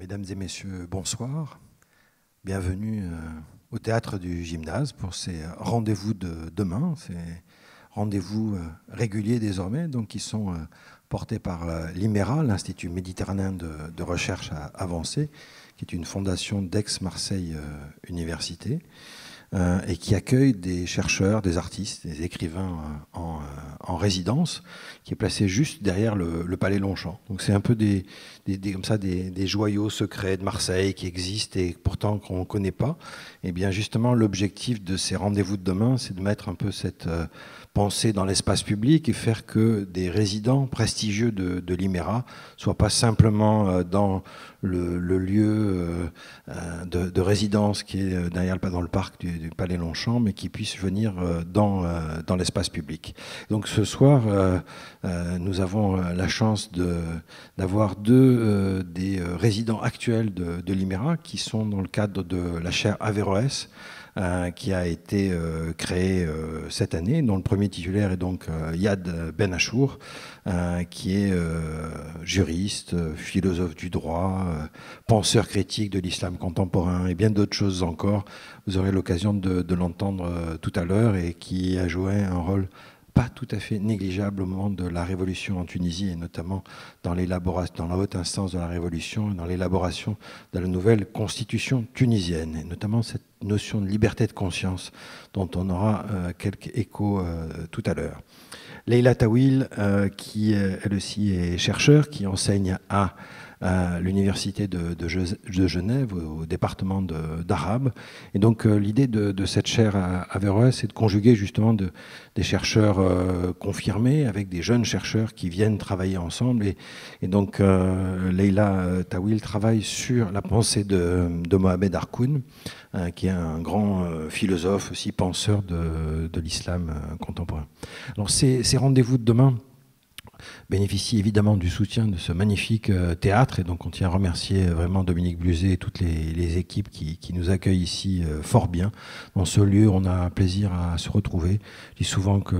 Mesdames et messieurs, bonsoir. Bienvenue au théâtre du Gymnase pour ces rendez-vous de demain, ces rendez-vous réguliers désormais, donc qui sont portés par l'IMERA, l'Institut méditerranéen de recherche avancée, qui est une fondation d'Aix-Marseille Université, et qui accueille des chercheurs, des artistes, des écrivains en résidence, qui est placé juste derrière le Palais Longchamp. Donc c'est un peu des joyaux secrets de Marseille qui existent et pourtant qu'on ne connaît pas. Et bien justement, l'objectif de ces rendez-vous de demain, c'est de mettre un peu cette pensée dans l'espace public et faire que des résidents prestigieux de l'IMERA ne soient pas simplement dans le lieu de résidence qui est derrière dans le parc du Palais Longchamp, mais qui puissent venir dans l'espace public. Donc ce soir, nous avons la chance d'avoir deux des résidents actuels de l'IMERA qui sont dans le cadre de la chaire Averroès, qui a été créée cette année, dont le premier titulaire est donc Yad Ben Achour, qui est juriste, philosophe du droit, penseur critique de l'islam contemporain et bien d'autres choses encore. Vous aurez l'occasion de l'entendre tout à l'heure, et qui a joué un rôle pas tout à fait négligeable au moment de la révolution en Tunisie, et notamment dans la haute instance de la révolution et dans l'élaboration de la nouvelle constitution tunisienne, et notamment cette notion de liberté de conscience dont on aura quelques échos tout à l'heure. Leïla Tawil, qui elle aussi est chercheure, qui enseigne à l'université de Genève, au département d'arabe. Et donc l'idée de cette chaire à Averroès, c'est de conjuguer justement des chercheurs confirmés avec des jeunes chercheurs qui viennent travailler ensemble. Et donc Leïla Tawil travaille sur la pensée de Mohamed Harkoun, qui est un grand philosophe, aussi penseur de l'islam contemporain. Alors ces rendez-vous de demain bénéficie évidemment du soutien de ce magnifique théâtre, et donc on tient à remercier vraiment Dominique Bluzet et toutes les équipes qui nous accueillent ici fort bien. Dans ce lieu, on a plaisir à se retrouver. Je dis souvent que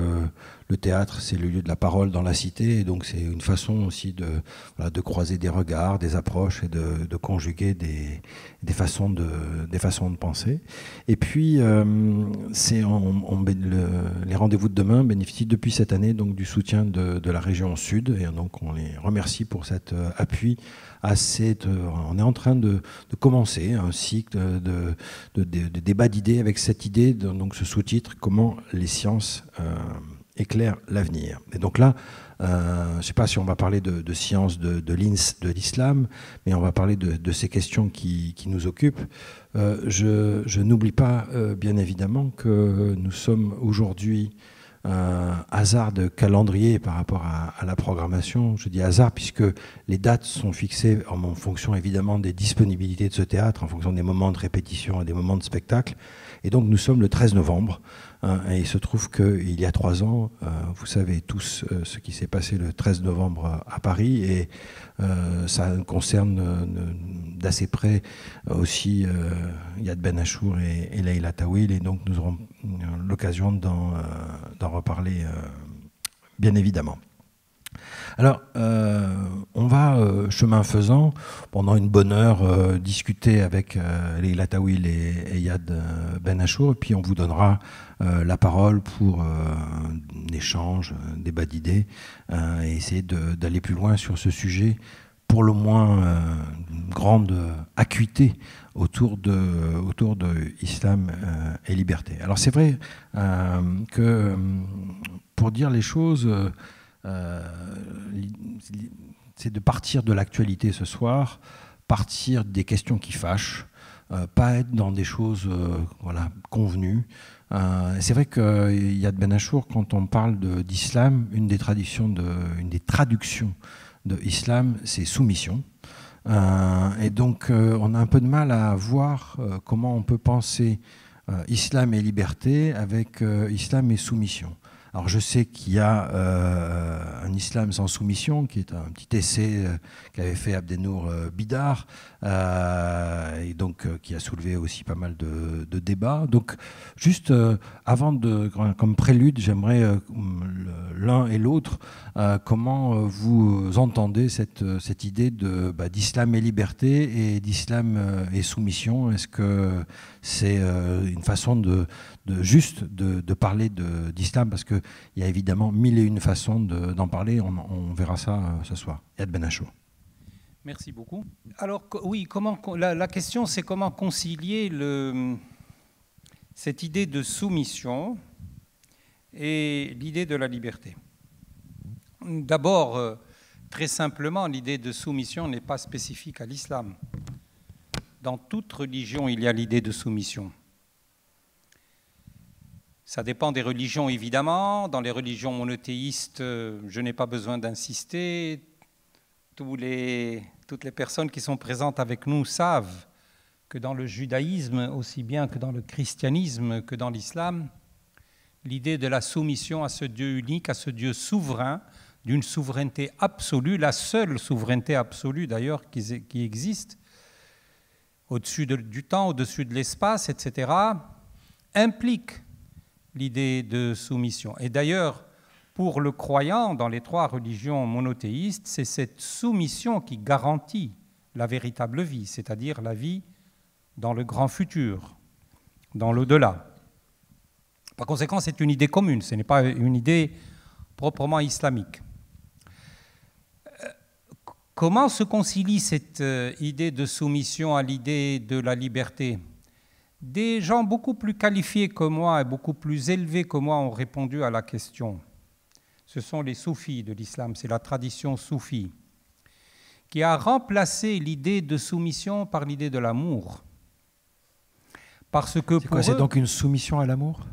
le théâtre, c'est le lieu de la parole dans la cité, et donc c'est une façon aussi de croiser des regards, des approches, et de conjuguer des façons de penser. Et puis, les rendez-vous de demain bénéficient depuis cette année donc du soutien de la région Sud, et donc on les remercie pour cet appui. On est en train de commencer un cycle de débat d'idées avec cette idée, donc ce sous-titre « Comment les sciences éclairent l'avenir ». Et donc là, je ne sais pas si on va parler de sciences de l'islam, mais on va parler de ces questions qui nous occupent. Je n'oublie pas, bien évidemment, que nous sommes aujourd'hui hasard de calendrier par rapport à la programmation. Je dis hasard puisque les dates sont fixées en fonction évidemment des disponibilités de ce théâtre, en fonction des moments de répétition et des moments de spectacle. Et donc nous sommes le 13 novembre. Et il se trouve qu'il y a 3 ans, vous savez tous ce qui s'est passé le 13 novembre à Paris, et ça concerne d'assez près aussi Yad Ben Achour et Leïla Tawil, et donc nous aurons l'occasion d'en reparler bien évidemment. Alors, on va, chemin faisant, pendant une bonne heure, discuter avec Leïla Tawil et Yad Ben Achour, et puis on vous donnera la parole pour un échange, un débat d'idées, et essayer d'aller plus loin sur ce sujet, pour le moins une grande acuité autour de islam et liberté. Alors c'est vrai que, pour dire les choses, c'est de partir de l'actualité ce soir, partir des questions qui fâchent, pas être dans des choses convenues. C'est vrai que Yad Ben Achour, quand on parle d'islam, une des traductions de islam, c'est soumission. Et donc on a un peu de mal à voir comment on peut penser islam et liberté avec islam et soumission. Alors je sais qu'il y a un islam sans soumission, qui est un petit essai qu'avait fait Abdenour Bidar, et donc qui a soulevé aussi pas mal de débats. Donc juste comme prélude, j'aimerais l'un et l'autre, comment vous entendez cette idée d'islam et liberté et d'islam et soumission. Est-ce que c'est une façon de parler d'islam, parce qu'il y a évidemment mille et une façons d'en parler. On verra ça ce soir. Yad Ben Achour. Merci beaucoup. Alors oui, la question c'est comment concilier cette idée de soumission et l'idée de la liberté. D'abord, très simplement, l'idée de soumission n'est pas spécifique à l'islam. Dans toute religion, il y a l'idée de soumission. Ça dépend des religions, évidemment. Dans les religions monothéistes, je n'ai pas besoin d'insister. Toutes les personnes qui sont présentes avec nous savent que dans le judaïsme, aussi bien que dans le christianisme, que dans l'islam, l'idée de la soumission à ce Dieu unique, à ce Dieu souverain, d'une souveraineté absolue, la seule souveraineté absolue d'ailleurs qui existe, au-dessus du temps, au-dessus de l'espace, etc., implique l'idée de soumission. Et d'ailleurs, pour le croyant dans les trois religions monothéistes, c'est cette soumission qui garantit la véritable vie, c'est-à-dire la vie dans le grand futur, dans l'au-delà. Par conséquent, c'est une idée commune, ce n'est pas une idée proprement islamique. Comment se concilie cette idée de soumission à l'idée de la liberté ? Des gens beaucoup plus qualifiés que moi et beaucoup plus élevés que moi ont répondu à la question. Ce sont les soufis de l'islam, c'est la tradition soufie, qui a remplacé l'idée de soumission par l'idée de l'amour. Parce que pour eux, c'est donc une soumission à l'amour ?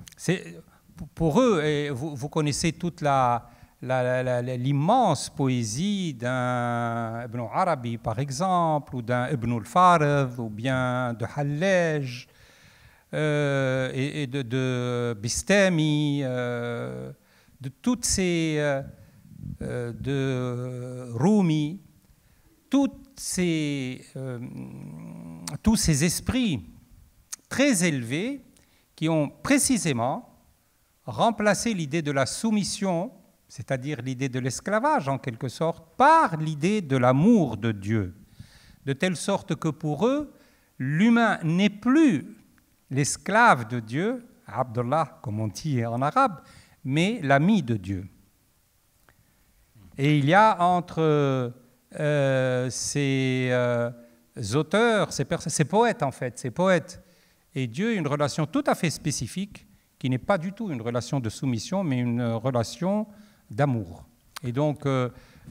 Pour eux, et vous connaissez toute l'immense poésie d'un Ibn Arabi, par exemple, ou d'un Ibn al-Farid, ou bien de Hallaj, et de Bistami, de toutes ces... de Rumi, tous ces esprits très élevés qui ont précisément remplacé l'idée de la soumission, c'est-à-dire l'idée de l'esclavage en quelque sorte, par l'idée de l'amour de Dieu, de telle sorte que pour eux, l'humain n'est plus l'esclave de Dieu, Abdullah comme on dit en arabe, mais l'ami de Dieu. Et il y a entre ces auteurs, ces poètes en fait, ces poètes et Dieu une relation tout à fait spécifique qui n'est pas du tout une relation de soumission, mais une relation d'amour. Et donc,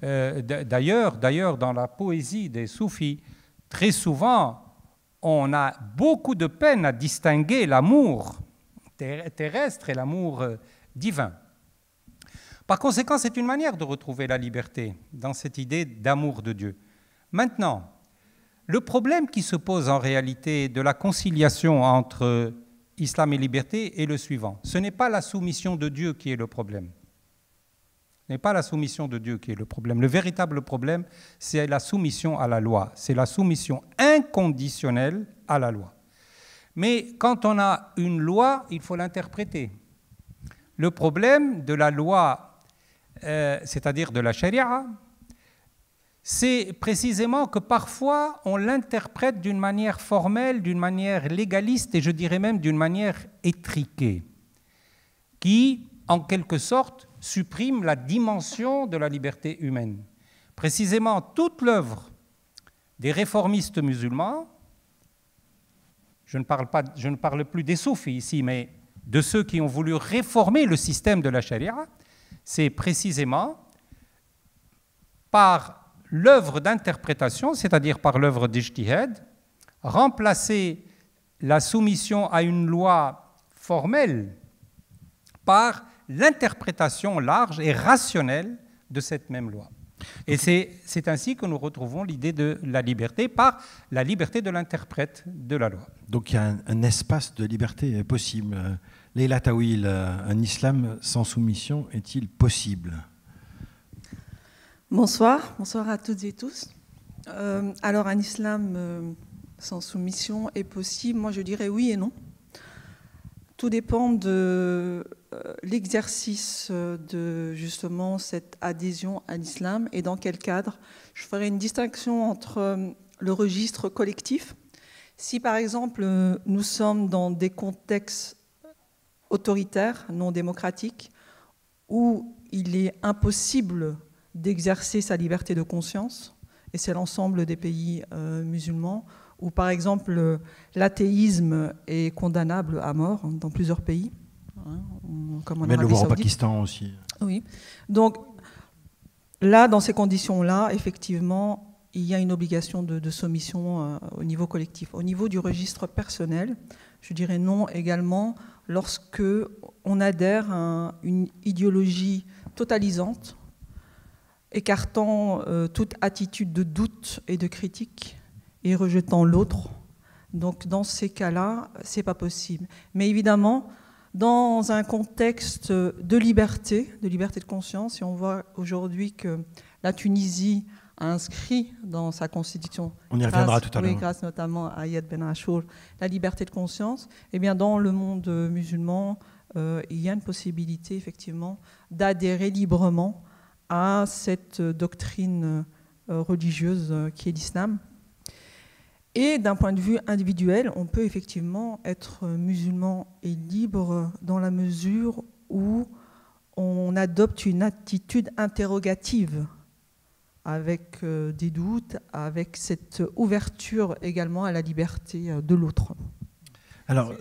d'ailleurs, dans la poésie des soufis, très souvent, on a beaucoup de peine à distinguer l'amour terrestre et l'amour divin. Par conséquent, c'est une manière de retrouver la liberté dans cette idée d'amour de Dieu. Maintenant, le problème qui se pose en réalité de la conciliation entre islam et liberté est le suivant. Ce n'est pas la soumission de Dieu qui est le problème. Ce n'est pas la soumission de Dieu qui est le problème. Le véritable problème, c'est la soumission à la loi. C'est la soumission inconditionnelle à la loi. Mais quand on a une loi, il faut l'interpréter. Le problème de la loi, c'est-à-dire de la charia, c'est précisément que parfois on l'interprète d'une manière formelle, d'une manière légaliste et je dirais même d'une manière étriquée, qui, en quelque sorte, supprime la dimension de la liberté humaine. Précisément, toute l'œuvre des réformistes musulmans, je ne parle plus des soufis ici, mais de ceux qui ont voulu réformer le système de la charia, c'est précisément par l'œuvre d'interprétation, c'est-à-dire par l'œuvre d'ijtihad, remplacer la soumission à une loi formelle par l'interprétation large et rationnelle de cette même loi. Et c'est ainsi que nous retrouvons l'idée de la liberté par la liberté de l'interprète de la loi. Donc il y a un espace de liberté possible. Leïla Tawil, un islam sans soumission est-il possible? Bonsoir à toutes et tous. Alors, un islam sans soumission est possible? Moi, je dirais oui et non. Tout dépend de l'exercice de justement cette adhésion à l'islam et dans quel cadre. Je ferai une distinction entre le registre collectif. Si par exemple nous sommes dans des contextes autoritaires, non démocratiques, où il est impossible d'exercer sa liberté de conscience, et c'est l'ensemble des pays musulmans, où par exemple l'athéisme est condamnable à mort dans plusieurs pays, comme en mais Arabie le voir au Saoudite. Pakistan aussi. Oui. Donc là, dans ces conditions-là, effectivement, il y a une obligation de soumission au niveau collectif. Au niveau du registre personnel, je dirais non également lorsque on adhère à une idéologie totalisante, écartant toute attitude de doute et de critique et rejetant l'autre. Donc dans ces cas-là, c'est pas possible. Mais évidemment, dans un contexte de liberté de conscience, et on voit aujourd'hui que la Tunisie a inscrit dans sa constitution, on y reviendra tout à l'heure, grâce notamment à Ayad Ben Achour, la liberté de conscience, eh bien dans le monde musulman, il y a une possibilité effectivement d'adhérer librement à cette doctrine religieuse qui est l'islam. Et d'un point de vue individuel, on peut effectivement être musulman et libre dans la mesure où on adopte une attitude interrogative avec des doutes, avec cette ouverture également à la liberté de l'autre. Alors,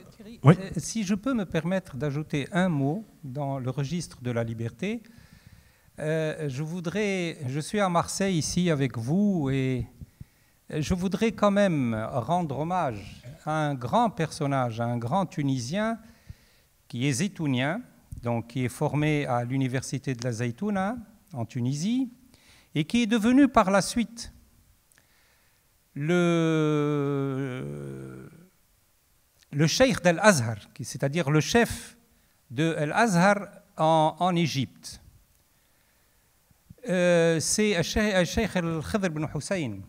oui. Si je peux me permettre d'ajouter un mot dans le registre de la liberté, je suis à Marseille ici avec vous et je voudrais quand même rendre hommage à un grand personnage, à un grand Tunisien qui est zaytounien, donc qui est formé à l'université de la Zaytouna en Tunisie et qui est devenu par la suite le cheikh d'Al-Azhar, c'est-à-dire le chef de Al-Azhar en Égypte. C'est Cheikh Al-Khidr bin Hussein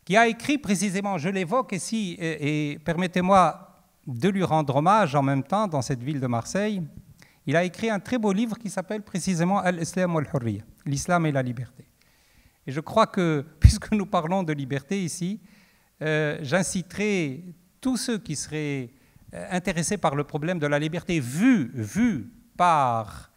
qui a écrit précisément, je l'évoque ici, et permettez-moi de lui rendre hommage en même temps dans cette ville de Marseille. Il a écrit un très beau livre qui s'appelle précisément Al-Islam wal-Hurriya, l'islam et la liberté. Et je crois que, puisque nous parlons de liberté ici, j'inciterai tous ceux qui seraient intéressés par le problème de la liberté vu par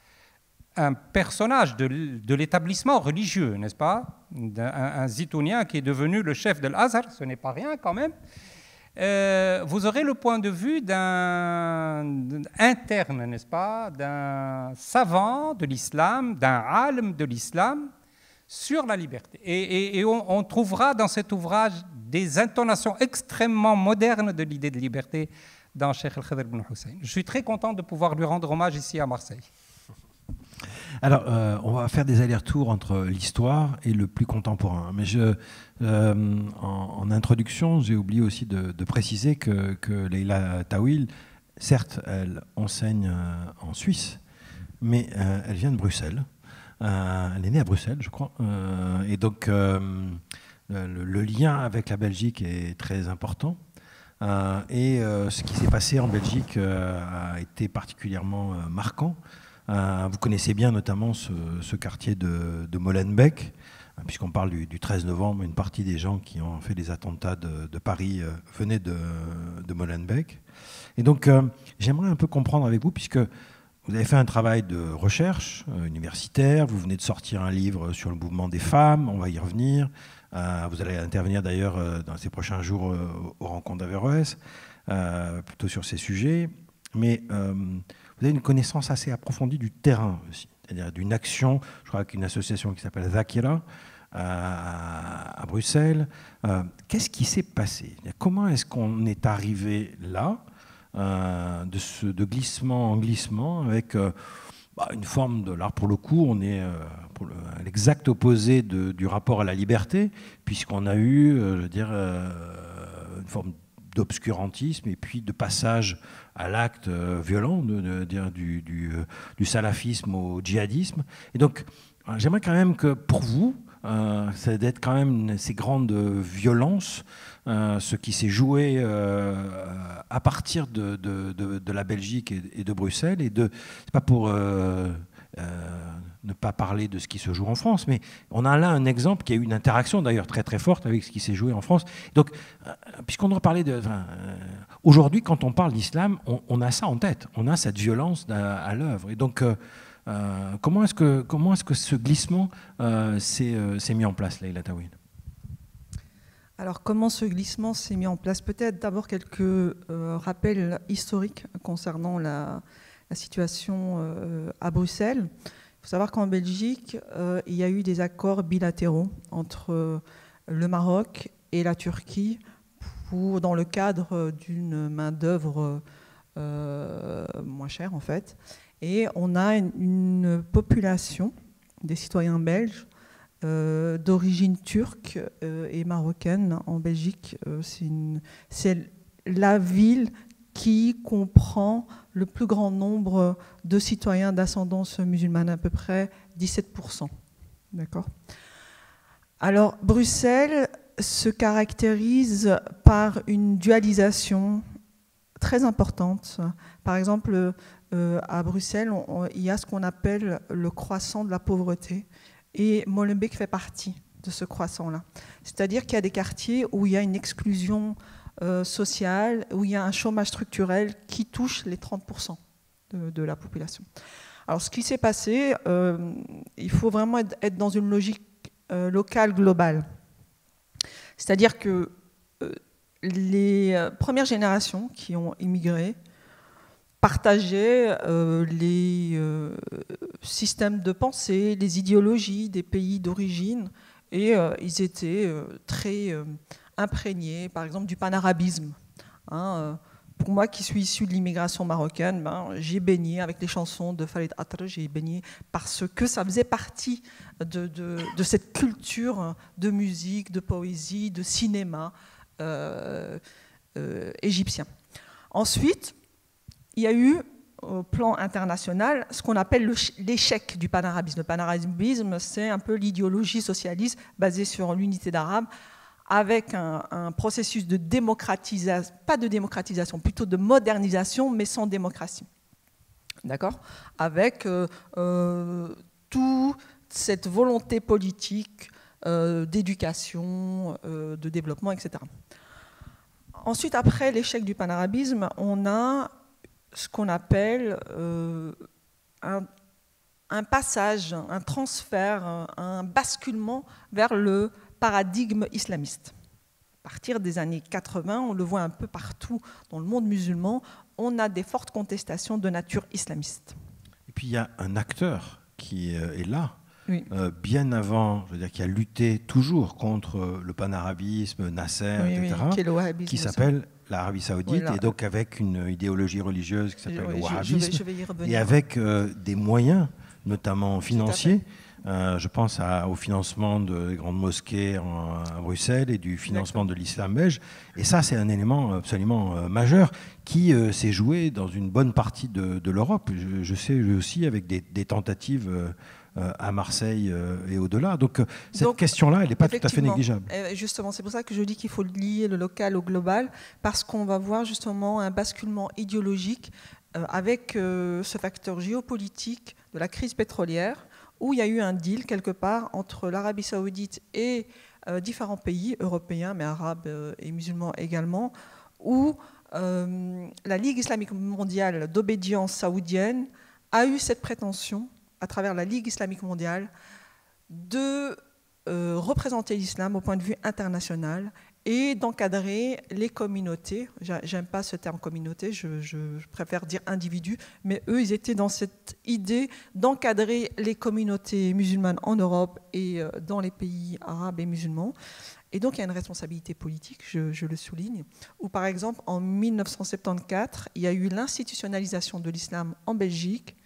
un personnage de l'établissement religieux, n'est-ce pas? Un zaytounien qui est devenu le chef de l'Azhar, ce n'est pas rien quand même. Vous aurez le point de vue d'un interne, n'est-ce pas? D'un savant de l'islam, d'un alm de l'islam sur la liberté. Et on trouvera dans cet ouvrage des intonations extrêmement modernes de l'idée de liberté dans Cheikh Al-Khidr bin Hussein. Je suis très content de pouvoir lui rendre hommage ici à Marseille. Alors, on va faire des allers-retours entre l'histoire et le plus contemporain. Mais en introduction, j'ai oublié aussi de préciser que Leïla Tawil, certes, elle enseigne en Suisse, mais elle vient de Bruxelles. Elle est née à Bruxelles, je crois. Et donc, le lien avec la Belgique est très important. Et ce qui s'est passé en Belgique a été particulièrement marquant. Vous connaissez bien notamment ce quartier de Molenbeek, puisqu'on parle du 13 novembre, une partie des gens qui ont fait les attentats de Paris venaient de Molenbeek. Et donc, j'aimerais un peu comprendre avec vous, puisque vous avez fait un travail de recherche universitaire, vous venez de sortir un livre sur le mouvement des femmes, on va y revenir. Vous allez intervenir d'ailleurs dans ces prochains jours aux rencontres d'Averroès, plutôt sur ces sujets. Mais vous avez une connaissance assez approfondie du terrain aussi, c'est-à-dire d'une action, je crois qu'une association qui s'appelle Zakira à Bruxelles. Qu'est-ce qui s'est passé? Comment est-ce qu'on est arrivé là, de glissement en glissement, avec une forme de... Là, pour le coup, on est à l'exact opposé du rapport à la liberté, puisqu'on a eu, une forme d'obscurantisme et puis de passage à l'acte violent, du salafisme au djihadisme. Et donc, j'aimerais quand même que pour vous, ça d'être quand même ces grandes violences, ce qui s'est joué à partir de la Belgique et de Bruxelles. C'est pas pour ne pas parler de ce qui se joue en France, mais on a là un exemple qui a eu une interaction d'ailleurs très très forte avec ce qui s'est joué en France. Donc, puisqu'on en parlait aujourd'hui, quand on parle d'islam, on a ça en tête, on a cette violence à l'œuvre. Et donc, comment est-ce que ce glissement s'est mis en place, Leïla Tawil? Alors, comment ce glissement s'est mis en place? Peut-être d'abord quelques rappels historiques concernant la situation à Bruxelles. Il faut savoir qu'en Belgique, il y a eu des accords bilatéraux entre le Maroc et la Turquie dans le cadre d'une main-d'œuvre moins chère, en fait. Et on a une population des citoyens belges d'origine turque et marocaine en Belgique. C'est la ville qui comprend le plus grand nombre de citoyens d'ascendance musulmane, à peu près 17%. D'accord ? Alors, Bruxelles se caractérise par une dualisation très importante. Par exemple, à Bruxelles, il y a ce qu'on appelle le croissant de la pauvreté, et Molenbeek fait partie de ce croissant-là. C'est-à-dire qu'il y a des quartiers où il y a une exclusion sociale, où il y a un chômage structurel qui touche les 30% de la population. Alors, ce qui s'est passé, il faut vraiment être dans une logique locale globale. C'est-à-dire que les premières générations qui ont immigré partageaient les systèmes de pensée, les idéologies des pays d'origine, et ils étaient très imprégnés, par exemple, du panarabisme. Pour moi, qui suis issu de l'immigration marocaine, j'ai baigné avec les chansons de Farid Atra, j'ai baigné parce que ça faisait partie de cette culture de musique, de poésie, de cinéma égyptien. Ensuite, il y a eu, au plan international, ce qu'on appelle l'échec du panarabisme. Le panarabisme, c'est un peu l'idéologie socialiste basée sur l'unité d'Arabes, avec un processus de démocratisation, pas de démocratisation, plutôt de modernisation, mais sans démocratie. D'accord ? Avec toute cette volonté politique d'éducation, de développement, etc. Ensuite, après l'échec du panarabisme, on a ce qu'on appelle un passage, un transfert, un basculement vers le paradigme islamiste. À partir des années 80, on le voit un peu partout dans le monde musulman, on a des fortes contestations de nature islamiste. Et puis il y a un acteur qui est là, oui. Bien avant, je veux dire, qui a lutté toujours contre le panarabisme, Nasser, oui, etc., oui, qui s'appelle l'Arabie Saoudite, oui, et donc avec une idéologie religieuse qui s'appelle le wahhabisme, je vais y revenir, et avec des moyens, notamment financiers. Je pense au financement de grandes mosquées à Bruxelles et du financement de l'islam belge. Et ça, c'est un élément absolument majeur qui s'est joué dans une bonne partie de l'Europe. Je sais aussi avec des tentatives à Marseille et au-delà. Donc cette question-là, elle n'est pas tout à fait négligeable. Justement, c'est pour ça que je dis qu'il faut lier le local au global, parce qu'on va voir justement un basculement idéologique avec ce facteur géopolitique de la crise pétrolière, où il y a eu un deal quelque part entre l'Arabie Saoudite et différents pays européens, mais arabes et musulmans également, où la Ligue islamique mondiale d'obédience saoudienne a eu cette prétention, à travers la Ligue islamique mondiale, de représenter l'islam au point de vue international et d'encadrer les communautés. J'aime pas ce terme communauté, je préfère dire individu, mais eux, ils étaient dans cette idée d'encadrer les communautés musulmanes en Europe et dans les pays arabes et musulmans. Et donc, il y a une responsabilité politique, je le souligne, où par exemple, en 1974, il y a eu l'institutionnalisation de l'islam en Belgique,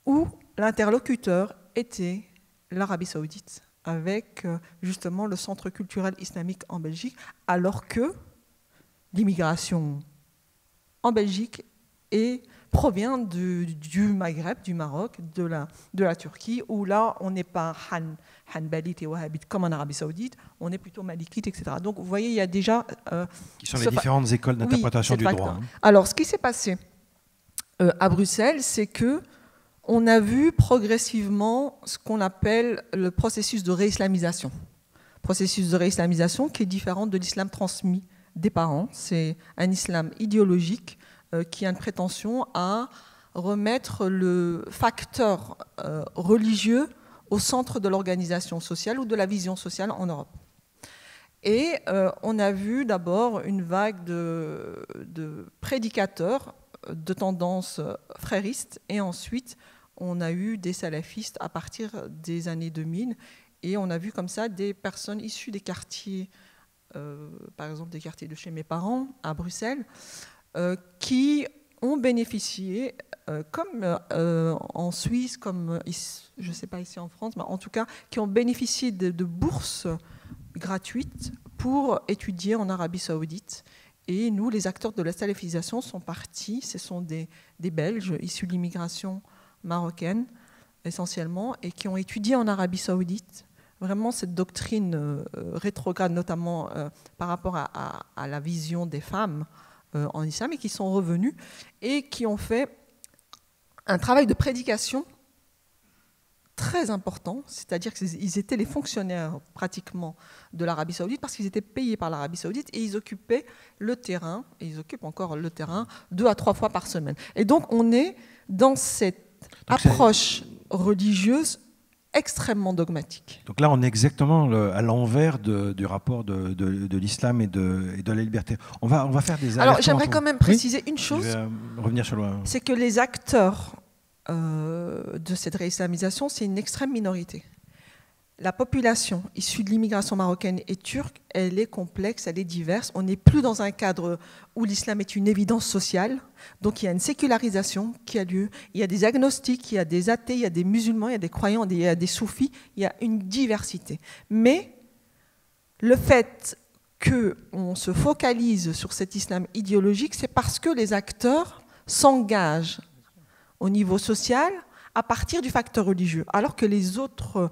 où l'interlocuteur était l'Arabie Saoudite, avec justement le centre culturel islamique en Belgique, alors que l'immigration en Belgique provient du Maghreb, du Maroc, de la Turquie, où là, on n'est pas hanbalite et wahhabite comme en Arabie Saoudite, on est plutôt malikite, etc. Donc, vous voyez, il y a déjà... qui sont les différentes écoles d'interprétation du droit. Hein. Alors, ce qui s'est passé à Bruxelles, c'est que on a vu progressivement ce qu'on appelle le processus de réislamisation. Processus de réislamisation qui est différent de l'islam transmis des parents. C'est un islam idéologique qui a une prétention à remettre le facteur religieux au centre de l'organisation sociale ou de la vision sociale en Europe. Et on a vu d'abord une vague de prédicateurs de tendance frériste, et ensuite on a eu des salafistes à partir des années 2000, et on a vu comme ça des personnes issues des quartiers, par exemple des quartiers de chez mes parents à Bruxelles, qui ont bénéficié, comme en Suisse, comme je ne sais pas ici en France, mais en tout cas, qui ont bénéficié de bourses gratuites pour étudier en Arabie Saoudite. Et nous, les acteurs de la salafisation sont partis, ce sont des Belges issus de l'immigration marocaine essentiellement, et qui ont étudié en Arabie Saoudite vraiment cette doctrine rétrograde, notamment par rapport à la vision des femmes en islam, et qui sont revenus et qui ont fait un travail de prédication très important, c'est-à-dire qu'ils étaient les fonctionnaires pratiquement de l'Arabie Saoudite parce qu'ils étaient payés par l'Arabie Saoudite et ils occupaient le terrain, et ils occupent encore le terrain 2 à 3 fois par semaine. Et donc on est dans cette approche religieuse extrêmement dogmatique. Donc là, on est exactement à l'envers du rapport de l'islam et de la liberté. On va faire des... Alors j'aimerais quand même préciser une chose, je vais revenir sur le... c'est que les acteurs de cette réislamisation, c'est une extrême minorité. La population issue de l'immigration marocaine et turque, elle est complexe, elle est diverse. On n'est plus dans un cadre où l'islam est une évidence sociale. Donc il y a une sécularisation qui a lieu. Il y a des agnostiques, il y a des athées, il y a des musulmans, il y a des croyants, il y a des soufis. Il y a une diversité. Mais le fait qu'on se focalise sur cet islam idéologique, c'est parce que les acteurs s'engagent au niveau social à partir du facteur religieux, alors que les autres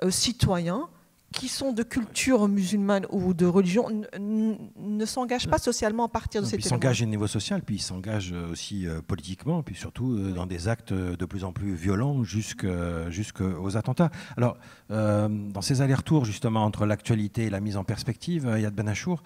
citoyens qui sont de culture musulmane ou de religion ne s'engagent pas socialement à partir de cet élément. Ils s'engagent au niveau social, puis ils s'engagent aussi politiquement, puis surtout dans des actes de plus en plus violents jusqu'aux attentats. Alors, dans ces allers-retours justement entre l'actualité et la mise en perspective, Yad Ben Achour,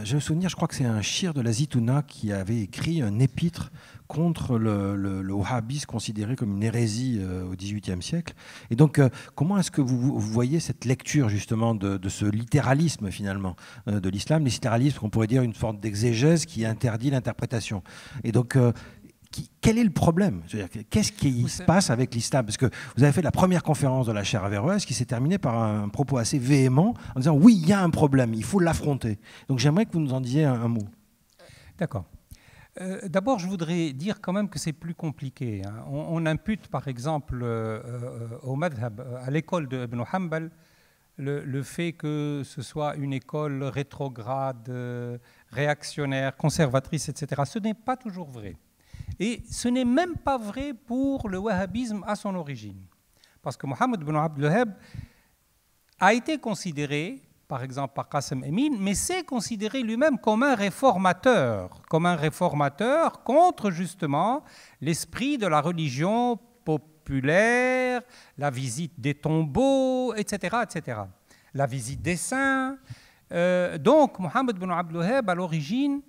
j'ai le souvenir, je crois que c'est un shir de la Zitouna qui avait écrit un épître contre le wahhabisme considéré comme une hérésie au XVIIIe siècle. Et donc, comment est-ce que vous voyez cette lecture justement de ce littéralisme finalement de l'islam, littéralisme qu'on pourrait dire une forme d'exégèse qui interdit l'interprétation. Et donc, quel est le problème? Qu'est-ce qui se passe avec l'islam? Parce que vous avez fait la première conférence de la chaire Averroès qui s'est terminée par un propos assez véhément en disant oui, il y a un problème, il faut l'affronter. Donc j'aimerais que vous nous en disiez un mot. D'accord. D'abord, je voudrais dire quand même que c'est plus compliqué. Hein. On impute, par exemple, au madhab, à l'école de Ibn Hanbal, le fait que ce soit une école rétrograde, réactionnaire, conservatrice, etc. Ce n'est pas toujours vrai. Et ce n'est même pas vrai pour le wahhabisme à son origine. Parce que Mohammed ibn Abdul Wahhab a été considéré, par exemple par Qasim Emin, mais c'est considéré lui-même comme un réformateur contre justement l'esprit de la religion populaire, la visite des tombeaux, etc., etc. La visite des saints. Donc, Mohammed ibn Abdul Wahhab, à l'origine,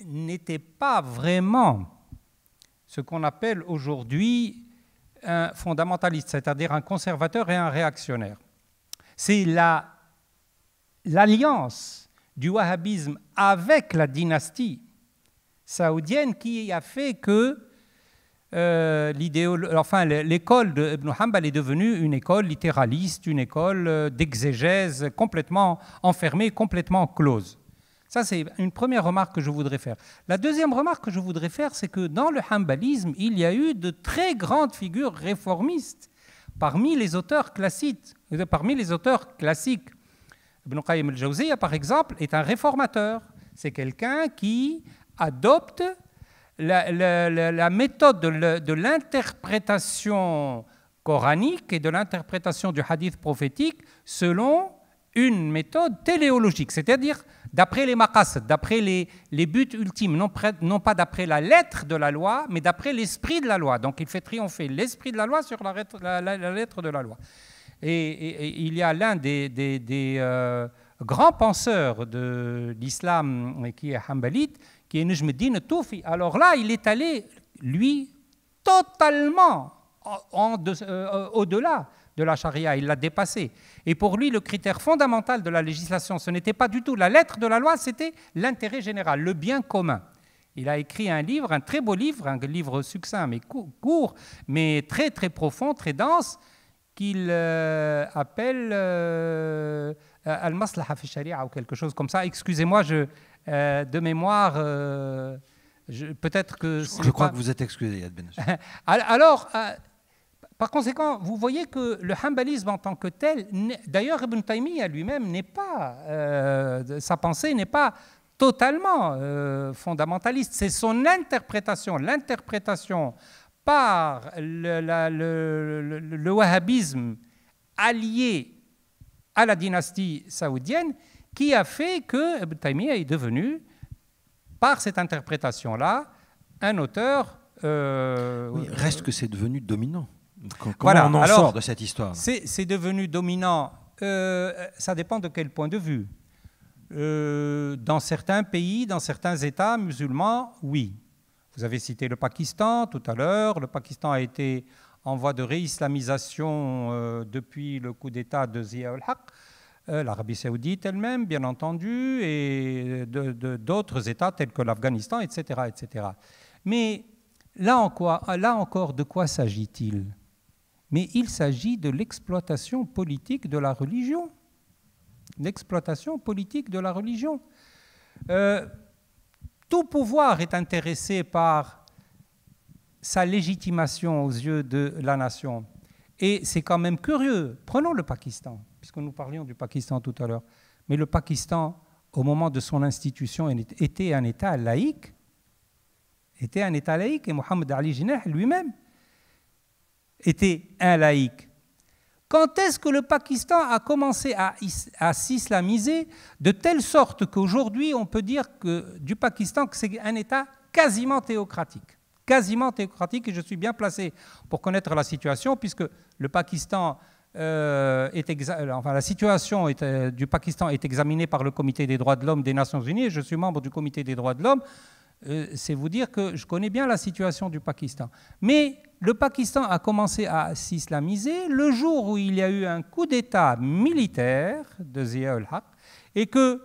n'était pas vraiment ce qu'on appelle aujourd'hui un fondamentaliste, c'est-à-dire un conservateur et un réactionnaire. C'est l'alliance du wahhabisme avec la dynastie saoudienne qui a fait que l'école d'Ibn Hanbal est devenue une école littéraliste, une école d'exégèse complètement enfermée, complètement close. Ça, c'est une première remarque que je voudrais faire. La deuxième remarque que je voudrais faire, c'est que dans le hanbalisme, il y a eu de très grandes figures réformistes parmi les auteurs classiques. Ibn Qayyim al-Jawziyya, par exemple, est un réformateur. c'est quelqu'un qui adopte la méthode de l'interprétation coranique et de l'interprétation du hadith prophétique selon une méthode téléologique, c'est-à-dire d'après les maqasid, d'après les buts ultimes, non pas d'après la lettre de la loi, mais d'après l'esprit de la loi. Donc il fait triompher l'esprit de la loi sur la lettre de la loi. Et il y a l'un des grands penseurs de l'islam qui est hanbalite, qui est Najm ad-Din al-Toufi. Alors là, il est allé, lui, totalement au-delà de la charia, il l'a dépassé. Et pour lui, le critère fondamental de la législation, ce n'était pas du tout la lettre de la loi, c'était l'intérêt général, le bien commun. Il a écrit un livre, un très beau livre, un livre succinct, mais court, mais très très profond, très dense, qu'il appelle Al-Maslaha fi Sharia ou quelque chose comme ça. Excusez-moi, de mémoire, peut-être que... Je crois que vous êtes excusé, Yad Ben. Alors, par conséquent, vous voyez que le hanbalisme en tant que tel, d'ailleurs Ibn Taymiyyah lui-même n'est pas, sa pensée n'est pas totalement fondamentaliste, c'est son interprétation, l'interprétation par le wahhabisme allié à la dynastie saoudienne qui a fait que Ibn Taymiyyah est devenu, par cette interprétation-là, un auteur... oui, reste que c'est devenu dominant. Comment voilà. on en sort de cette histoire? C'est devenu dominant, ça dépend de quel point de vue. Dans certains pays, dans certains États musulmans, oui. Vous avez cité le Pakistan tout à l'heure. Le Pakistan a été en voie de réislamisation depuis le coup d'État de Zia ul-Haq. L'Arabie saoudite elle-même, bien entendu, et d'autres États tels que l'Afghanistan, etc., etc. Mais là encore, de quoi s'agit-il? Mais il s'agit de l'exploitation politique de la religion. L'exploitation politique de la religion. Tout pouvoir est intéressé par sa légitimation aux yeux de la nation. Et c'est quand même curieux. Prenons le Pakistan, puisque nous parlions du Pakistan tout à l'heure. Mais le Pakistan, au moment de son institution, était un État laïque. Et Mohammed Ali Jinnah lui-même était un laïque. Quand est-ce que le Pakistan a commencé à s'islamiser de telle sorte qu'aujourd'hui on peut dire que du Pakistan que c'est un État quasiment théocratique. Quasiment théocratique, et je suis bien placé pour connaître la situation, puisque le Pakistan la situation du Pakistan est examinée par le Comité des droits de l'homme des Nations Unies, et je suis membre du Comité des droits de l'homme. C'est vous dire que je connais bien la situation du Pakistan. Mais le Pakistan a commencé à s'islamiser le jour où il y a eu un coup d'État militaire de Zia ul-Haq et que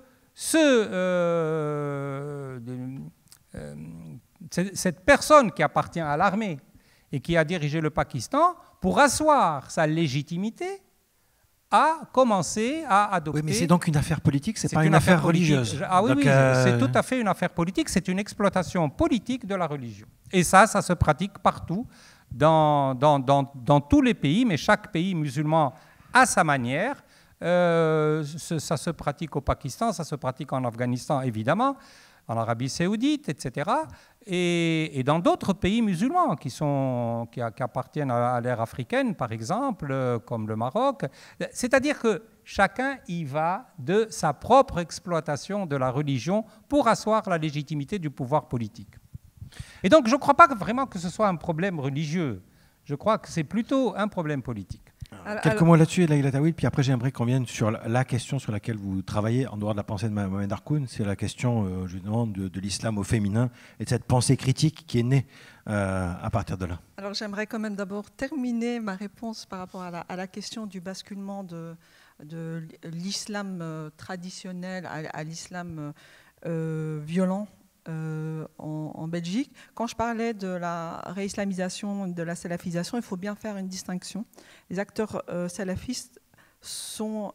cette personne qui appartient à l'armée et qui a dirigé le Pakistan, pour asseoir sa légitimité, a commencé à adopter... Oui, mais c'est donc une affaire politique, c'est pas une affaire religieuse. Ah oui, donc, c'est tout à fait une affaire politique, c'est une exploitation politique de la religion. Et ça se pratique partout, dans tous les pays, mais chaque pays musulman à sa manière. Ça se pratique au Pakistan, ça se pratique en Afghanistan, évidemment, en Arabie saoudite, etc. Et dans d'autres pays musulmans qui appartiennent à l'ère africaine, par exemple, comme le Maroc. C'est-à-dire que chacun y va de sa propre exploitation de la religion pour asseoir la légitimité du pouvoir politique. Et donc, je ne crois pas vraiment que ce soit un problème religieux. Je crois que c'est plutôt un problème politique. Quelques mots là-dessus, Laïla Tawil, puis après j'aimerais qu'on vienne sur la question sur laquelle vous travaillez, en dehors de la pensée de Mohamed Harkoun, c'est la question justement de l'islam au féminin et de cette pensée critique qui est née à partir de là. Alors j'aimerais quand même d'abord terminer ma réponse par rapport à la question du basculement de l'islam traditionnel à l'islam violent en Belgique. Quand je parlais de la réislamisation, de la salafisation, il faut bien faire une distinction. Les acteurs salafistes sont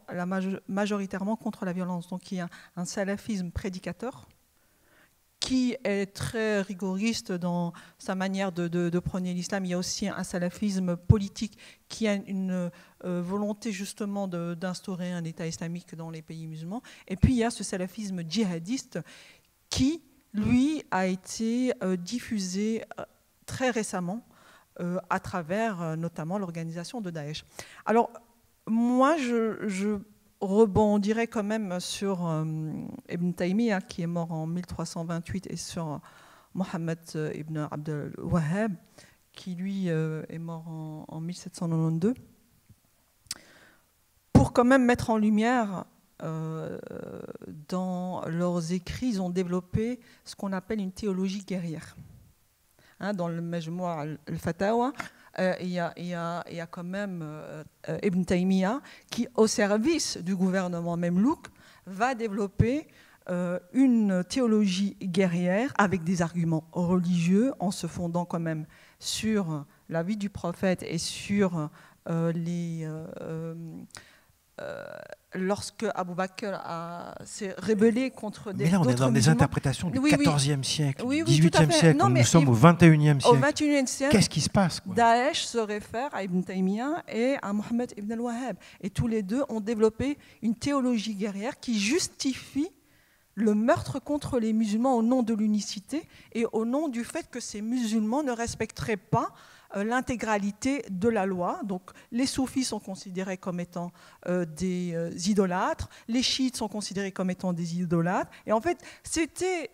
majoritairement contre la violence. Donc il y a un salafisme prédicateur qui est très rigoriste dans sa manière de prôner l'islam. Il y a aussi un salafisme politique qui a une volonté justement d'instaurer un État islamique dans les pays musulmans. Et puis il y a ce salafisme djihadiste qui, lui, a été diffusé très récemment à travers notamment l'organisation de Daesh. Alors, moi, je rebondirais quand même sur Ibn Taymiyyah, qui est mort en 1328, et sur Mohammed ibn Abdel Wahhab, qui lui est mort en 1792, pour quand même mettre en lumière, dans leurs écrits, ils ont développé ce qu'on appelle une théologie guerrière. Dans le Majmou' al-Fatawa, il y a quand même Ibn Taymiyyah qui, au service du gouvernement Memlouk, va développer une théologie guerrière avec des arguments religieux, en se fondant quand même sur la vie du prophète et sur lorsque Abu Bakr s'est rébellé contre des. Mais là, on est dans des musulmans. Interprétations du XIVe siècle, du XVIIIe siècle. Non, nous sommes au XXIe siècle. Au XXIe siècle, qu'est-ce qui se passe, quoi? Daesh se réfère à Ibn Taymiyyah et à Mohammed ibn al-Wahhab. Et tous les deux ont développé une théologie guerrière qui justifie le meurtre contre les musulmans au nom de l'unicité et au nom du fait que ces musulmans ne respecteraient pas l'intégralité de la loi. Donc les soufis sont considérés comme étant des idolâtres, les chiites sont considérés comme étant des idolâtres, et en fait c'était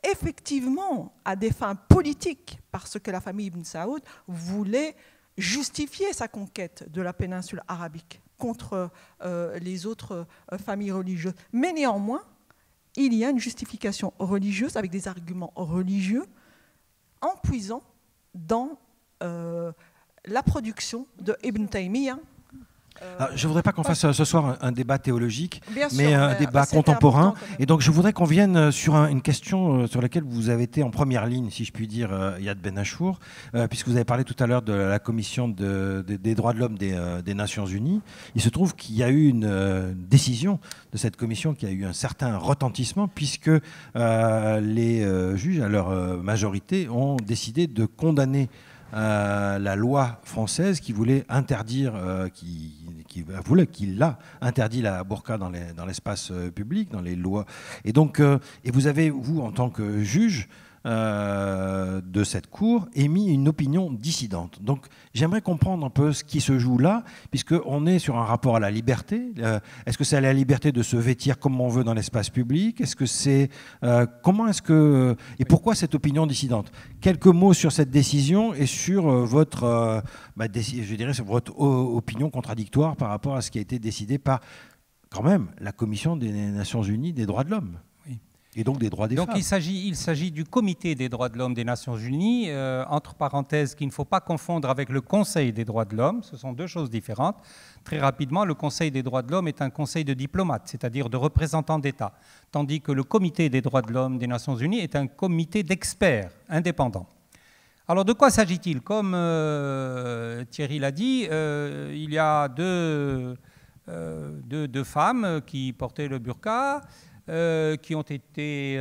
effectivement à des fins politiques, parce que la famille Ibn Saoud voulait justifier sa conquête de la péninsule arabique contre les autres familles religieuses. Mais néanmoins, il y a une justification religieuse avec des arguments religieux en puisant dans la production de Ibn Taymiyyah. Je ne voudrais pas qu'on fasse ce soir un débat théologique, Bien sûr, mais un débat contemporain. Et donc je voudrais qu'on vienne sur une question sur laquelle vous avez été en première ligne, si je puis dire, Yad Ben Achour, puisque vous avez parlé tout à l'heure de la commission des droits de l'homme des Nations Unies. Il se trouve qu'il y a eu une décision de cette commission qui a eu un certain retentissement, puisque les juges, à leur majorité, ont décidé de condamner la loi française qui voulait interdire, qui l'a interdit la burqa dans l'espace public, dans les lois. Et donc, et vous avez, vous, en tant que juge de cette cour, émis une opinion dissidente. Donc, j'aimerais comprendre un peu ce qui se joue là, puisqu'on est sur un rapport à la liberté. Est-ce que c'est à la liberté de se vêtir comme on veut dans l'espace public? Est-ce que c'est comment est-ce que et pourquoi cette opinion dissidente? Quelques mots sur cette décision et sur votre, je dirais, sur votre opinion contradictoire par rapport à ce qui a été décidé par, quand même, la Commission des Nations Unies des droits de l'homme. Et donc des droits des femmes. Donc il s'agit du Comité des droits de l'homme des Nations Unies, entre parenthèses, qu'il ne faut pas confondre avec le Conseil des droits de l'homme. Ce sont deux choses différentes. Très rapidement, le Conseil des droits de l'homme est un conseil de diplomates, c'est-à-dire de représentants d'États, tandis que le Comité des droits de l'homme des Nations Unies est un comité d'experts indépendants. Alors de quoi s'agit-il? Comme Thierry l'a dit, il y a deux femmes qui portaient le burqa, qui ont été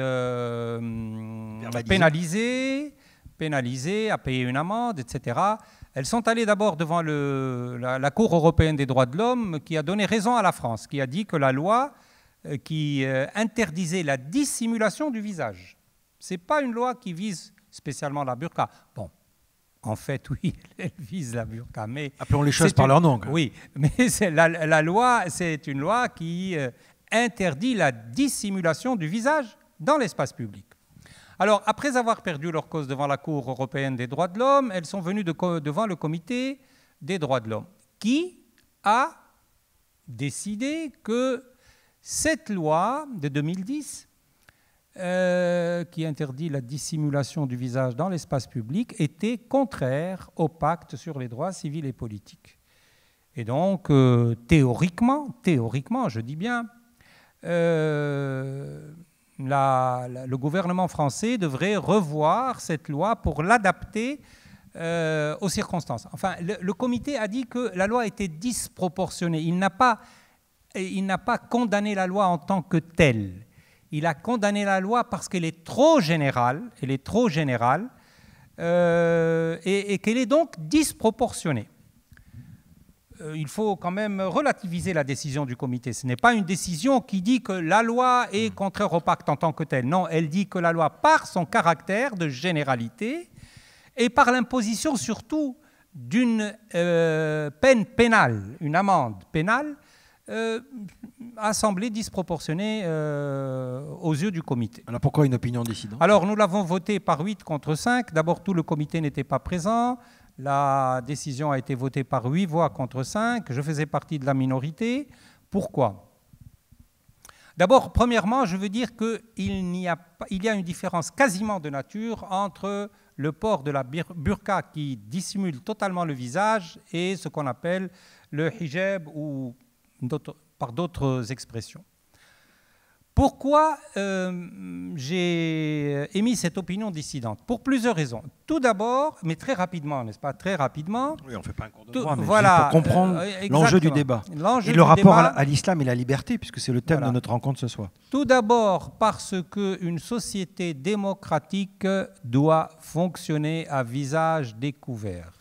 pénalisées, à payer une amende, etc. Elles sont allées d'abord devant la Cour européenne des droits de l'homme, qui a donné raison à la France, qui a dit que la loi qui interdisait la dissimulation du visage, ce n'est pas une loi qui vise spécialement la burqa. Bon, en fait, oui, elle vise la burqa, mais... Appelons les choses par leur nom. Oui, mais la loi, c'est une loi qui... interdit la dissimulation du visage dans l'espace public. Alors, après avoir perdu leur cause devant la Cour européenne des droits de l'homme, elles sont venues devant le Comité des droits de l'homme, qui a décidé que cette loi de 2010, qui interdit la dissimulation du visage dans l'espace public, était contraire au pacte sur les droits civils et politiques. Et donc, théoriquement, je dis bien, le gouvernement français devrait revoir cette loi pour l'adapter aux circonstances. Enfin, le comité a dit que la loi était disproportionnée. Il n'a pas condamné la loi en tant que telle. Il a condamné la loi parce qu'elle est trop générale, et qu'elle est donc disproportionnée. il faut quand même relativiser la décision du comité. Ce n'est pas une décision qui dit que la loi est contraire au pacte en tant que tel. Non, elle dit que la loi, par son caractère de généralité et par l'imposition surtout d'une peine pénale, une amende pénale, a semblé disproportionnée aux yeux du comité. Alors pourquoi une opinion dissidente? Alors nous l'avons voté par 8 contre 5. D'abord, tout le comité n'était pas présent. La décision a été votée par 8 voix contre 5. Je faisais partie de la minorité. Pourquoi? D'abord, premièrement, je veux dire qu'il y a une différence quasiment de nature entre le port de la burqa qui dissimule totalement le visage et ce qu'on appelle le hijab ou par d'autres expressions. Pourquoi j'ai émis cette opinion dissidente? Pour plusieurs raisons. Tout d'abord, mais très rapidement, n'est-ce pas? Très rapidement. Oui, on ne fait pas un cours de droit, mais voilà, pour comprendre l'enjeu du débat. Et le rapport à l'islam et la liberté, puisque c'est le thème de notre rencontre ce soir. Tout d'abord parce qu'une société démocratique doit fonctionner à visage découvert.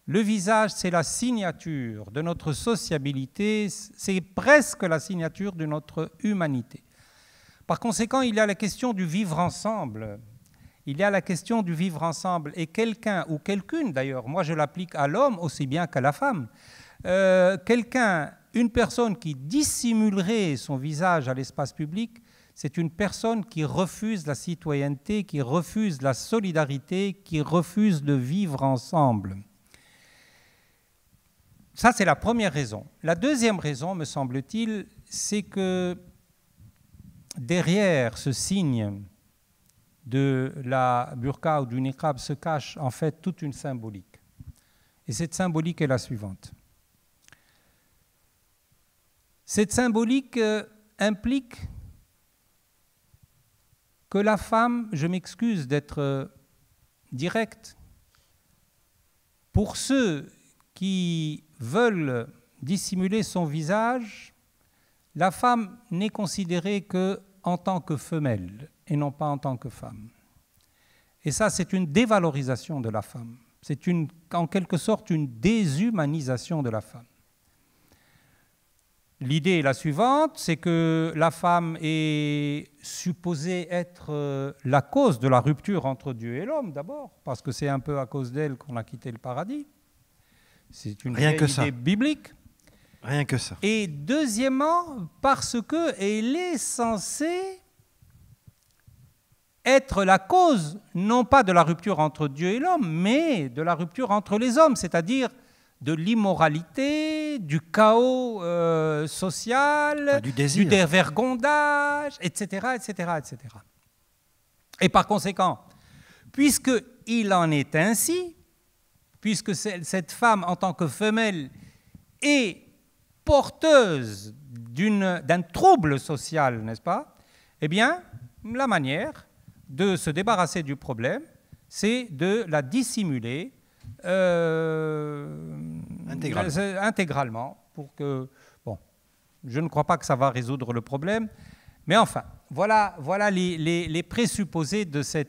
Le visage, c'est la signature de notre sociabilité, c'est presque la signature de notre humanité. Par conséquent, il y a la question du vivre ensemble. Il y a la question du vivre ensemble. Et quelqu'un, ou quelqu'une d'ailleurs, moi je l'applique à l'homme aussi bien qu'à la femme, une personne qui dissimulerait son visage à l'espace public, c'est une personne qui refuse la citoyenneté, qui refuse la solidarité, qui refuse de vivre ensemble. Ça, c'est la première raison. La deuxième raison, me semble-t-il, c'est que derrière ce signe de la burqa ou du niqab se cache en fait toute une symbolique. Et cette symbolique est la suivante. Cette symbolique implique que la femme, je m'excuse d'être direct, pour ceux qui veulent dissimuler son visage, la femme n'est considérée qu'en tant que femelle et non pas en tant que femme. Et ça, c'est une dévalorisation de la femme. C'est en quelque sorte une déshumanisation de la femme. L'idée est la suivante, c'est que la femme est supposée être la cause de la rupture entre Dieu et l'homme d'abord, parce que c'est un peu à cause d'elle qu'on a quitté le paradis. C'est une idée biblique. Rien que ça. Et deuxièmement, parce qu'elle est censée être la cause, non pas de la rupture entre Dieu et l'homme, mais de la rupture entre les hommes, c'est-à-dire de l'immoralité, du chaos social, du désir, du dévergondage, etc., etc., etc. Et par conséquent, puisqu'il en est ainsi, puisque cette femme, en tant que femelle, est porteuse d'un trouble social, n'est-ce pas? Eh bien, la manière de se débarrasser du problème, c'est de la dissimuler intégralement pour que... Bon, je ne crois pas que ça va résoudre le problème, mais enfin, voilà les présupposés de ce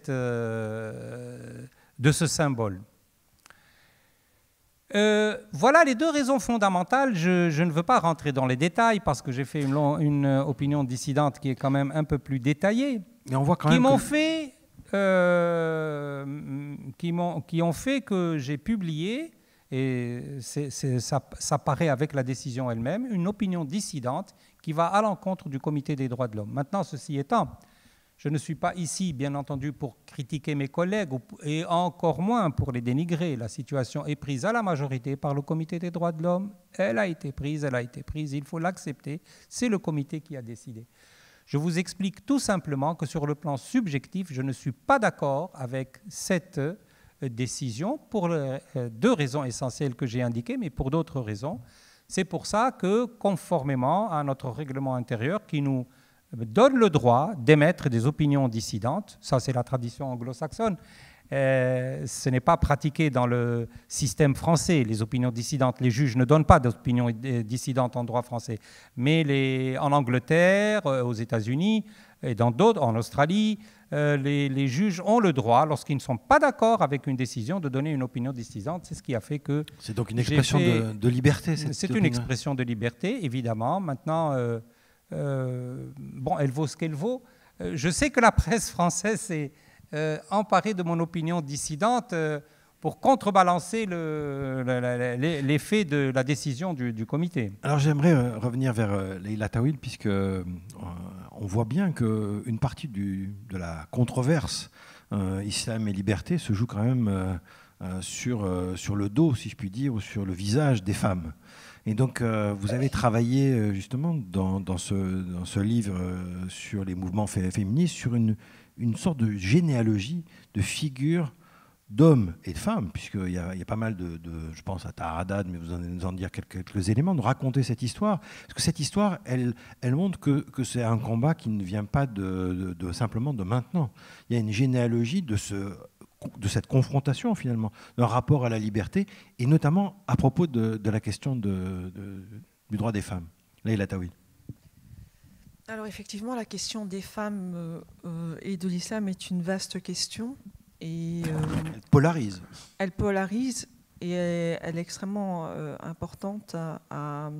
symbole. Voilà les deux raisons fondamentales. Je ne veux pas rentrer dans les détails parce que j'ai fait une opinion dissidente qui est quand même un peu plus détaillée, et on voit quand qui ont fait que j'ai publié, et ça paraît avec la décision elle-même, une opinion dissidente qui va à l'encontre du Comité des droits de l'homme. Maintenant, ceci étant, je ne suis pas ici, bien entendu, pour critiquer mes collègues et encore moins pour les dénigrer. La situation est prise à la majorité par le Comité des droits de l'homme. Elle a été prise, il faut l'accepter. C'est le comité qui a décidé. Je vous explique tout simplement que sur le plan subjectif, je ne suis pas d'accord avec cette décision pour deux raisons essentielles que j'ai indiquées, mais pour d'autres raisons. C'est pour ça que, conformément à notre règlement intérieur qui nous donne le droit d'émettre des opinions dissidentes, ça c'est la tradition anglo-saxonne, ce n'est pas pratiqué dans le système français, les opinions dissidentes. Les juges ne donnent pas d'opinions dissidentes en droit français. Mais en Angleterre, aux États-Unis, et dans d'autres, en Australie, les juges ont le droit, lorsqu'ils ne sont pas d'accord avec une décision, de donner une opinion dissidente. C'est ce qui a fait que... C'est donc une expression de liberté, cette C'est opinion. une expression de liberté, évidemment. Maintenant, bon, elle vaut ce qu'elle vaut. Je sais que la presse française s'est emparée de mon opinion dissidente pour contrebalancer l'effet de la décision du comité. Alors j'aimerais revenir vers Leïla Tawil, puisque on voit bien qu'une partie de la controverse islam et liberté se joue quand même sur le dos, si je puis dire, ou sur le visage des femmes. Et donc vous avez travaillé justement dans ce livre sur les mouvements féministes, sur une sorte de généalogie de figures d'hommes et de femmes, puisqu'il y a pas mal je pense à Tahar, mais vous allez nous en dire quelques éléments, de raconter cette histoire. Parce que cette histoire, elle montre que c'est un combat qui ne vient pas simplement de maintenant. Il y a une généalogie de cette confrontation, finalement, d'un rapport à la liberté, et notamment à propos de la question du droit des femmes. Leïla Tawil. Alors effectivement, la question des femmes et de l'islam est une vaste question. Et, elle polarise. Elle polarise et elle est extrêmement importante à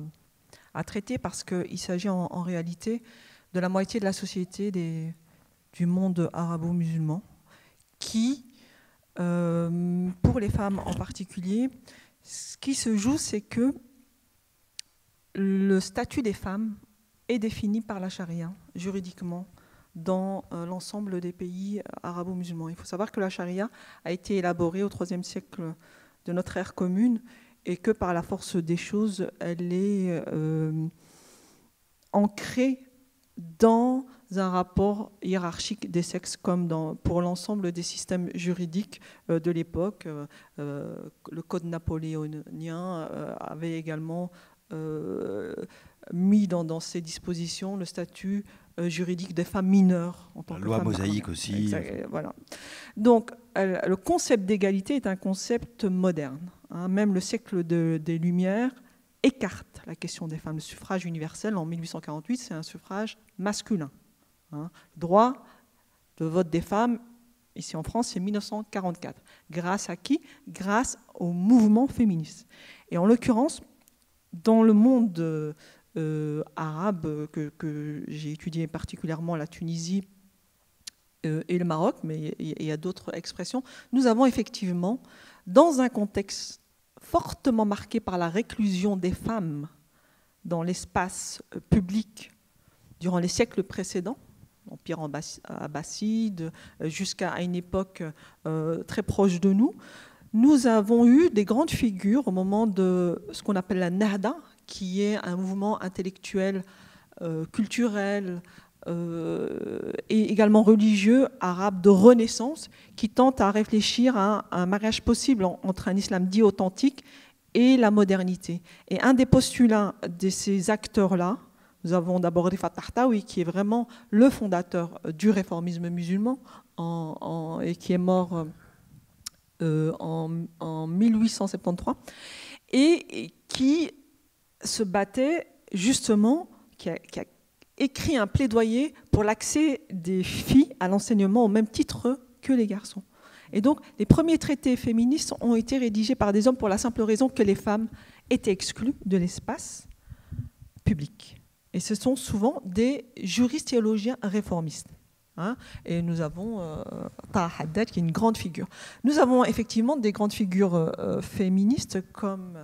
traiter parce qu'il s'agit en réalité de la moitié de la société du monde arabo-musulman qui, pour les femmes en particulier, ce qui se joue, c'est que le statut des femmes est défini par la charia, juridiquement, dans l'ensemble des pays arabo-musulmans. Il faut savoir que la charia a été élaborée au IIIe siècle de notre ère commune et que par la force des choses, elle est ancrée dans un rapport hiérarchique des sexes comme pour l'ensemble des systèmes juridiques de l'époque. Le code napoléonien avait également mis dans ses dispositions le statut juridique des femmes mineures. En tant la que loi femmes mosaïque aussi. Exact, voilà. Donc, le concept d'égalité est un concept moderne. Hein. Même le siècle des Lumières écarte la question des femmes. Le suffrage universel en 1848, c'est un suffrage masculin. Hein. Le droit de vote des femmes, ici en France, c'est 1944. Grâce à qui? Grâce au mouvement féministe. Et en l'occurrence, dans le monde arabe que j'ai étudié particulièrement la Tunisie et le Maroc, mais il y a d'autres expressions, nous avons effectivement, dans un contexte fortement marqué par la réclusion des femmes dans l'espace public durant les siècles précédents, l'Empire abbasside, jusqu'à une époque très proche de nous, nous avons eu des grandes figures au moment de ce qu'on appelle la Nahda, qui est un mouvement intellectuel, culturel et également religieux arabe de renaissance, qui tente à réfléchir à un mariage possible entre un islam dit authentique et la modernité. Et un des postulats de ces acteurs-là, nous avons d'abord Rifat Tahtawi, qui est vraiment le fondateur du réformisme musulman et qui est mort en 1873, et qui se battait justement, qui a écrit un plaidoyer pour l'accès des filles à l'enseignement au même titre que les garçons. Et donc, les premiers traités féministes ont été rédigés par des hommes pour la simple raison que les femmes étaient exclues de l'espace public. Et ce sont souvent des juristes théologiens réformistes. Hein, et nous avons Taha Haddad, qui est une grande figure. Nous avons effectivement des grandes figures féministes comme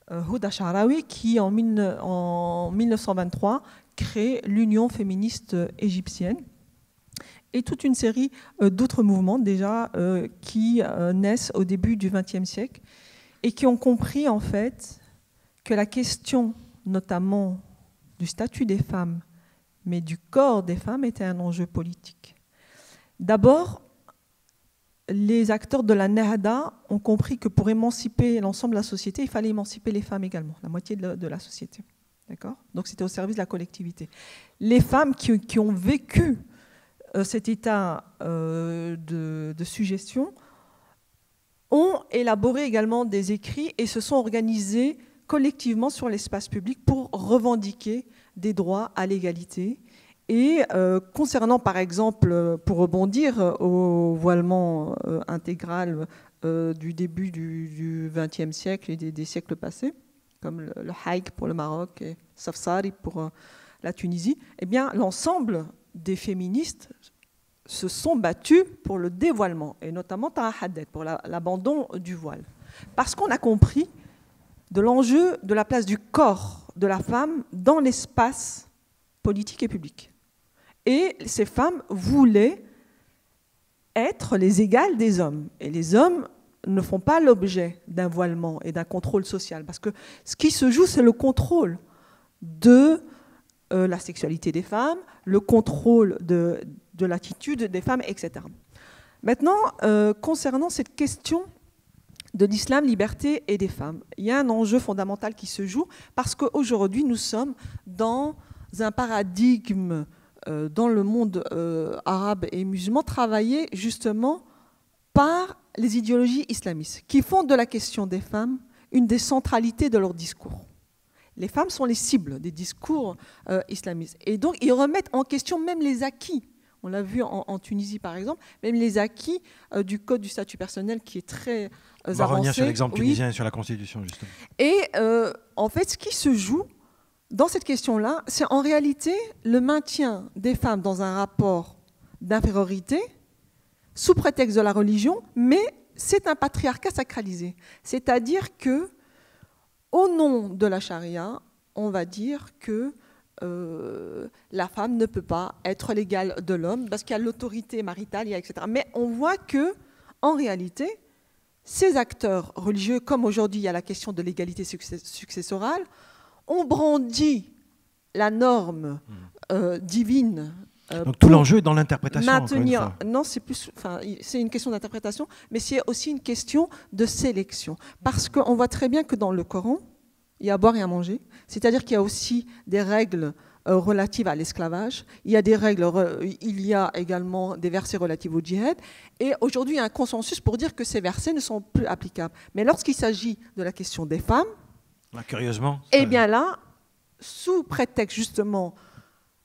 Houda Sha'rawi, qui en 1923 crée l'Union féministe égyptienne, et toute une série d'autres mouvements déjà qui naissent au début du XXe siècle et qui ont compris en fait que la question notamment du statut des femmes, mais du corps des femmes était un enjeu politique. D'abord, les acteurs de la Nahda ont compris que pour émanciper l'ensemble de la société, il fallait émanciper les femmes également, la moitié de la société. D'accord ? Donc c'était au service de la collectivité. Les femmes qui ont vécu cet état de suggestion ont élaboré également des écrits et se sont organisées collectivement sur l'espace public pour revendiquer des droits à l'égalité Et concernant, par exemple, pour rebondir au voilement intégral du début du XXe siècle et des siècles passés, comme le haïk pour le Maroc et Safsari pour la Tunisie, eh bien, l'ensemble des féministes se sont battus pour le dévoilement, et notamment Taha Hadid, pour l'abandon du voile. Parce qu'on a compris de l'enjeu de la place du corps de la femme dans l'espace politique et public. Et ces femmes voulaient être les égales des hommes. Et les hommes ne font pas l'objet d'un voilement et d'un contrôle social. Parce que ce qui se joue, c'est le contrôle de la sexualité des femmes, le contrôle de l'attitude des femmes, etc. Maintenant, concernant cette question de l'islam, liberté et des femmes, il y a un enjeu fondamental qui se joue parce qu'aujourd'hui, nous sommes dans un paradigme dans le monde arabe et musulman travaillé justement par les idéologies islamistes qui font de la question des femmes une des centralités de leur discours. Les femmes sont les cibles des discours islamistes. Et donc, ils remettent en question même les acquis. On l'a vu en Tunisie, par exemple, même les acquis du code du statut personnel qui est très avancé. On va revenir sur l'exemple tunisien et sur la Constitution, justement. Et en fait, ce qui se joue dans cette question-là, c'est en réalité le maintien des femmes dans un rapport d'infériorité sous prétexte de la religion, mais c'est un patriarcat sacralisé. C'est-à-dire que, au nom de la charia, on va dire que la femme ne peut pas être l'égale de l'homme parce qu'il y a l'autorité maritale, etc. Mais on voit que, en réalité, ces acteurs religieux, comme aujourd'hui il y a la question de l'égalité successorale, ont brandi la norme divine. Donc tout l'enjeu est dans l'interprétation. Maintenir. Non, c'est une question d'interprétation, mais c'est aussi une question de sélection. Parce qu'on voit très bien que dans le Coran, il y a à boire et à manger. C'est-à-dire qu'il y a aussi des règles relatives à l'esclavage. Il y a également des versets relatifs au djihad. Et aujourd'hui, il y a un consensus pour dire que ces versets ne sont plus applicables. Mais lorsqu'il s'agit de la question des femmes, curieusement, eh bien là, sous prétexte justement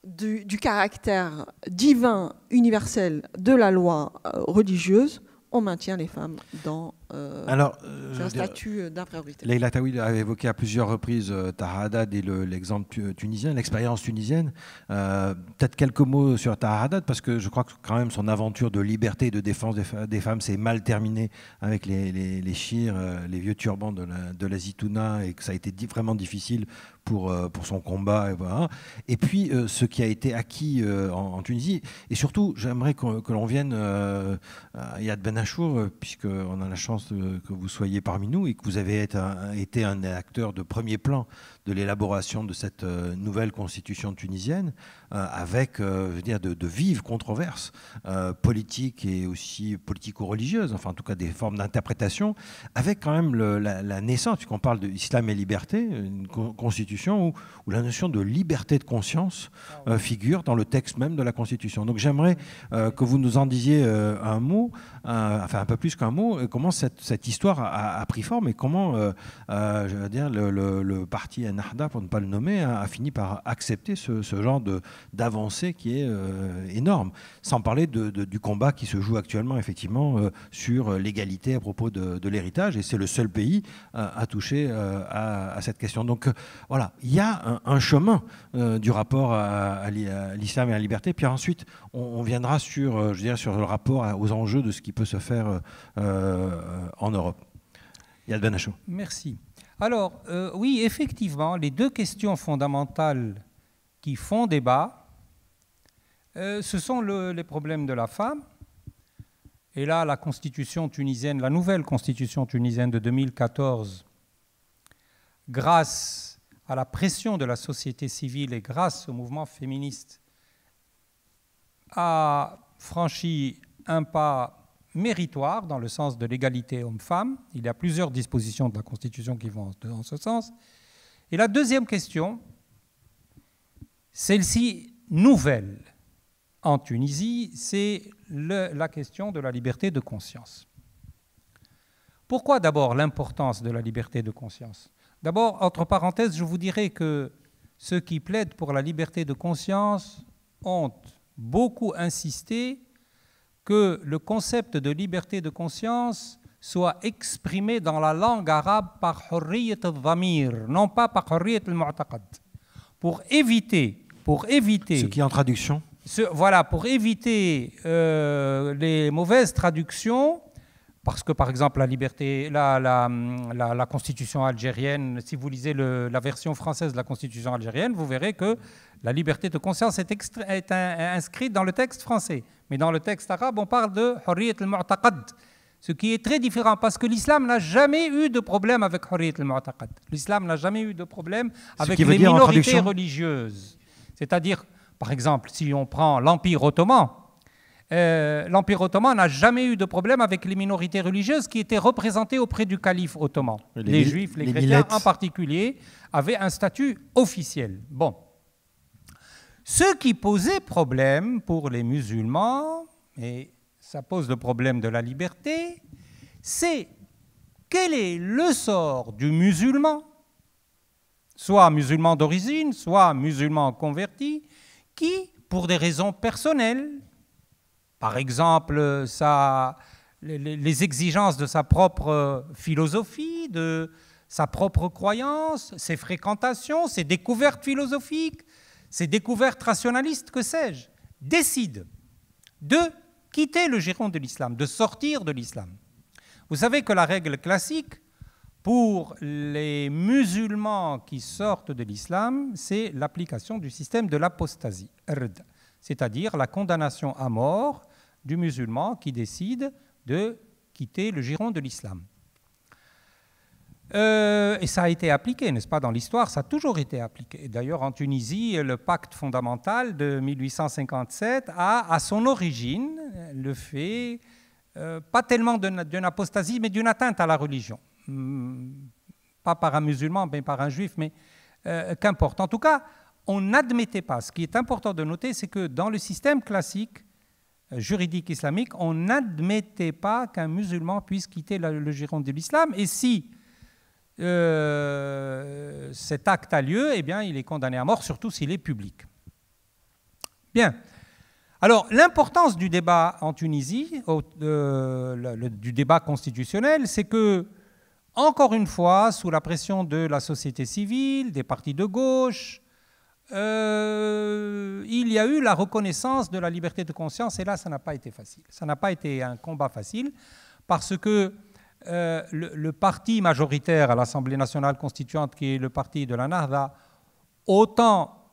du caractère divin, universel de la loi religieuse, on maintient les femmes dans un statut d'infériorité. Leïla Taouil a évoqué à plusieurs reprises Taha Hadid et l'exemple tunisien, l'expérience tunisienne. Peut-être quelques mots sur Taha Hadid, parce que je crois que quand même son aventure de liberté et de défense des femmes s'est mal terminée avec les chirs, les vieux turbans de la Zitouna, et que ça a été vraiment difficile pour son combat. Et puis, ce qui a été acquis en Tunisie. Et surtout, j'aimerais que l'on vienne à Yad Ben Achour, puisqu'on a la chance que vous soyez parmi nous et que vous avez été un acteur de premier plan de l'élaboration de cette nouvelle constitution tunisienne, avec de vives controverses politiques et aussi politico-religieuses, enfin en tout cas des formes d'interprétation, avec quand même la naissance, puisqu'on parle d'islam et liberté, une constitution où la notion de liberté de conscience figure dans le texte même de la constitution. Donc j'aimerais que vous nous en disiez un mot, enfin un peu plus qu'un mot, comment cette histoire a pris forme et comment le parti Ennahda, pour ne pas le nommer, a fini par accepter ce genre d'avancée qui est énorme, sans parler du combat qui se joue actuellement effectivement sur l'égalité à propos de l'héritage, et c'est le seul pays à toucher à cette question. Donc voilà, il y a un chemin du rapport à l'islam et à la liberté, puis ensuite on viendra sur le rapport aux enjeux de ce qui peut se faire en Europe. Yad Ben Achour. Merci. Alors, oui, effectivement, les deux questions fondamentales qui font débat, ce sont les problèmes de la femme. Et là, la constitution tunisienne, la nouvelle constitution tunisienne de 2014, grâce à la pression de la société civile et grâce au mouvement féministe, a franchi un pas méritoire dans le sens de l'égalité homme-femme. Il y a plusieurs dispositions de la Constitution qui vont dans ce sens. Et la deuxième question, celle-ci nouvelle en Tunisie, c'est la question de la liberté de conscience. Pourquoi d'abord l'importance de la liberté de conscience? D'abord, entre parenthèses, je vous dirais que ceux qui plaident pour la liberté de conscience ont beaucoup insisté que le concept de liberté de conscience soit exprimé dans la langue arabe par hurriyat al-dhamir, non pas par hurriyat al-mu'taqad. Pour éviter... Ce qui est en traduction. Voilà, pour éviter les mauvaises traductions, parce que par exemple la Constitution algérienne, si vous lisez la version française de la Constitution algérienne, vous verrez que la liberté de conscience est inscrite dans le texte français. Mais dans le texte arabe, on parle de hurriyat al-mu'taqad, ce qui est très différent, parce que l'islam n'a jamais eu de problème avec hurriyat al-mu'taqad. L'islam n'a jamais eu de problème avec les minorités religieuses. C'est-à-dire, par exemple, si on prend l'Empire ottoman, l'Empire ottoman n'a jamais eu de problème avec les minorités religieuses qui étaient représentées auprès du calife ottoman. Les juifs, les chrétiens en particulier, avaient un statut officiel. Bon. Ce qui posait problème pour les musulmans, et ça pose le problème de la liberté, c'est quel est le sort du musulman, soit musulman d'origine, soit musulman converti, qui, pour des raisons personnelles, par exemple les exigences de sa propre philosophie, de sa propre croyance, ses fréquentations, ses découvertes philosophiques, ses découvertes rationalistes, que sais-je, décide de quitter le giron de l'islam, de sortir de l'islam. Vous savez que la règle classique pour les musulmans qui sortent de l'islam, c'est l'application du système de l'apostasie, c'est-à-dire la condamnation à mort du musulman qui décide de quitter le giron de l'islam. Et ça a été appliqué, n'est-ce pas, dans l'histoire, ça a toujours été appliqué. D'ailleurs, en Tunisie, le pacte fondamental de 1857 a, à son origine, le fait, pas tellement d'une apostasie, mais d'une atteinte à la religion. Pas par un musulman, mais par un juif, mais qu'importe. En tout cas, on n'admettait pas. Ce qui est important de noter, c'est que dans le système classique juridique islamique, on n'admettait pas qu'un musulman puisse quitter le giron de l'islam. Et si cet acte a lieu, eh bien, il est condamné à mort, surtout s'il est public. Bien. Alors, l'importance du débat en Tunisie, du débat constitutionnel, c'est que, encore une fois, sous la pression de la société civile, des partis de gauche, il y a eu la reconnaissance de la liberté de conscience, et là, ça n'a pas été facile. Ça n'a pas été un combat facile, parce que le parti majoritaire à l'Assemblée nationale constituante, qui est le parti de la Nahda, autant,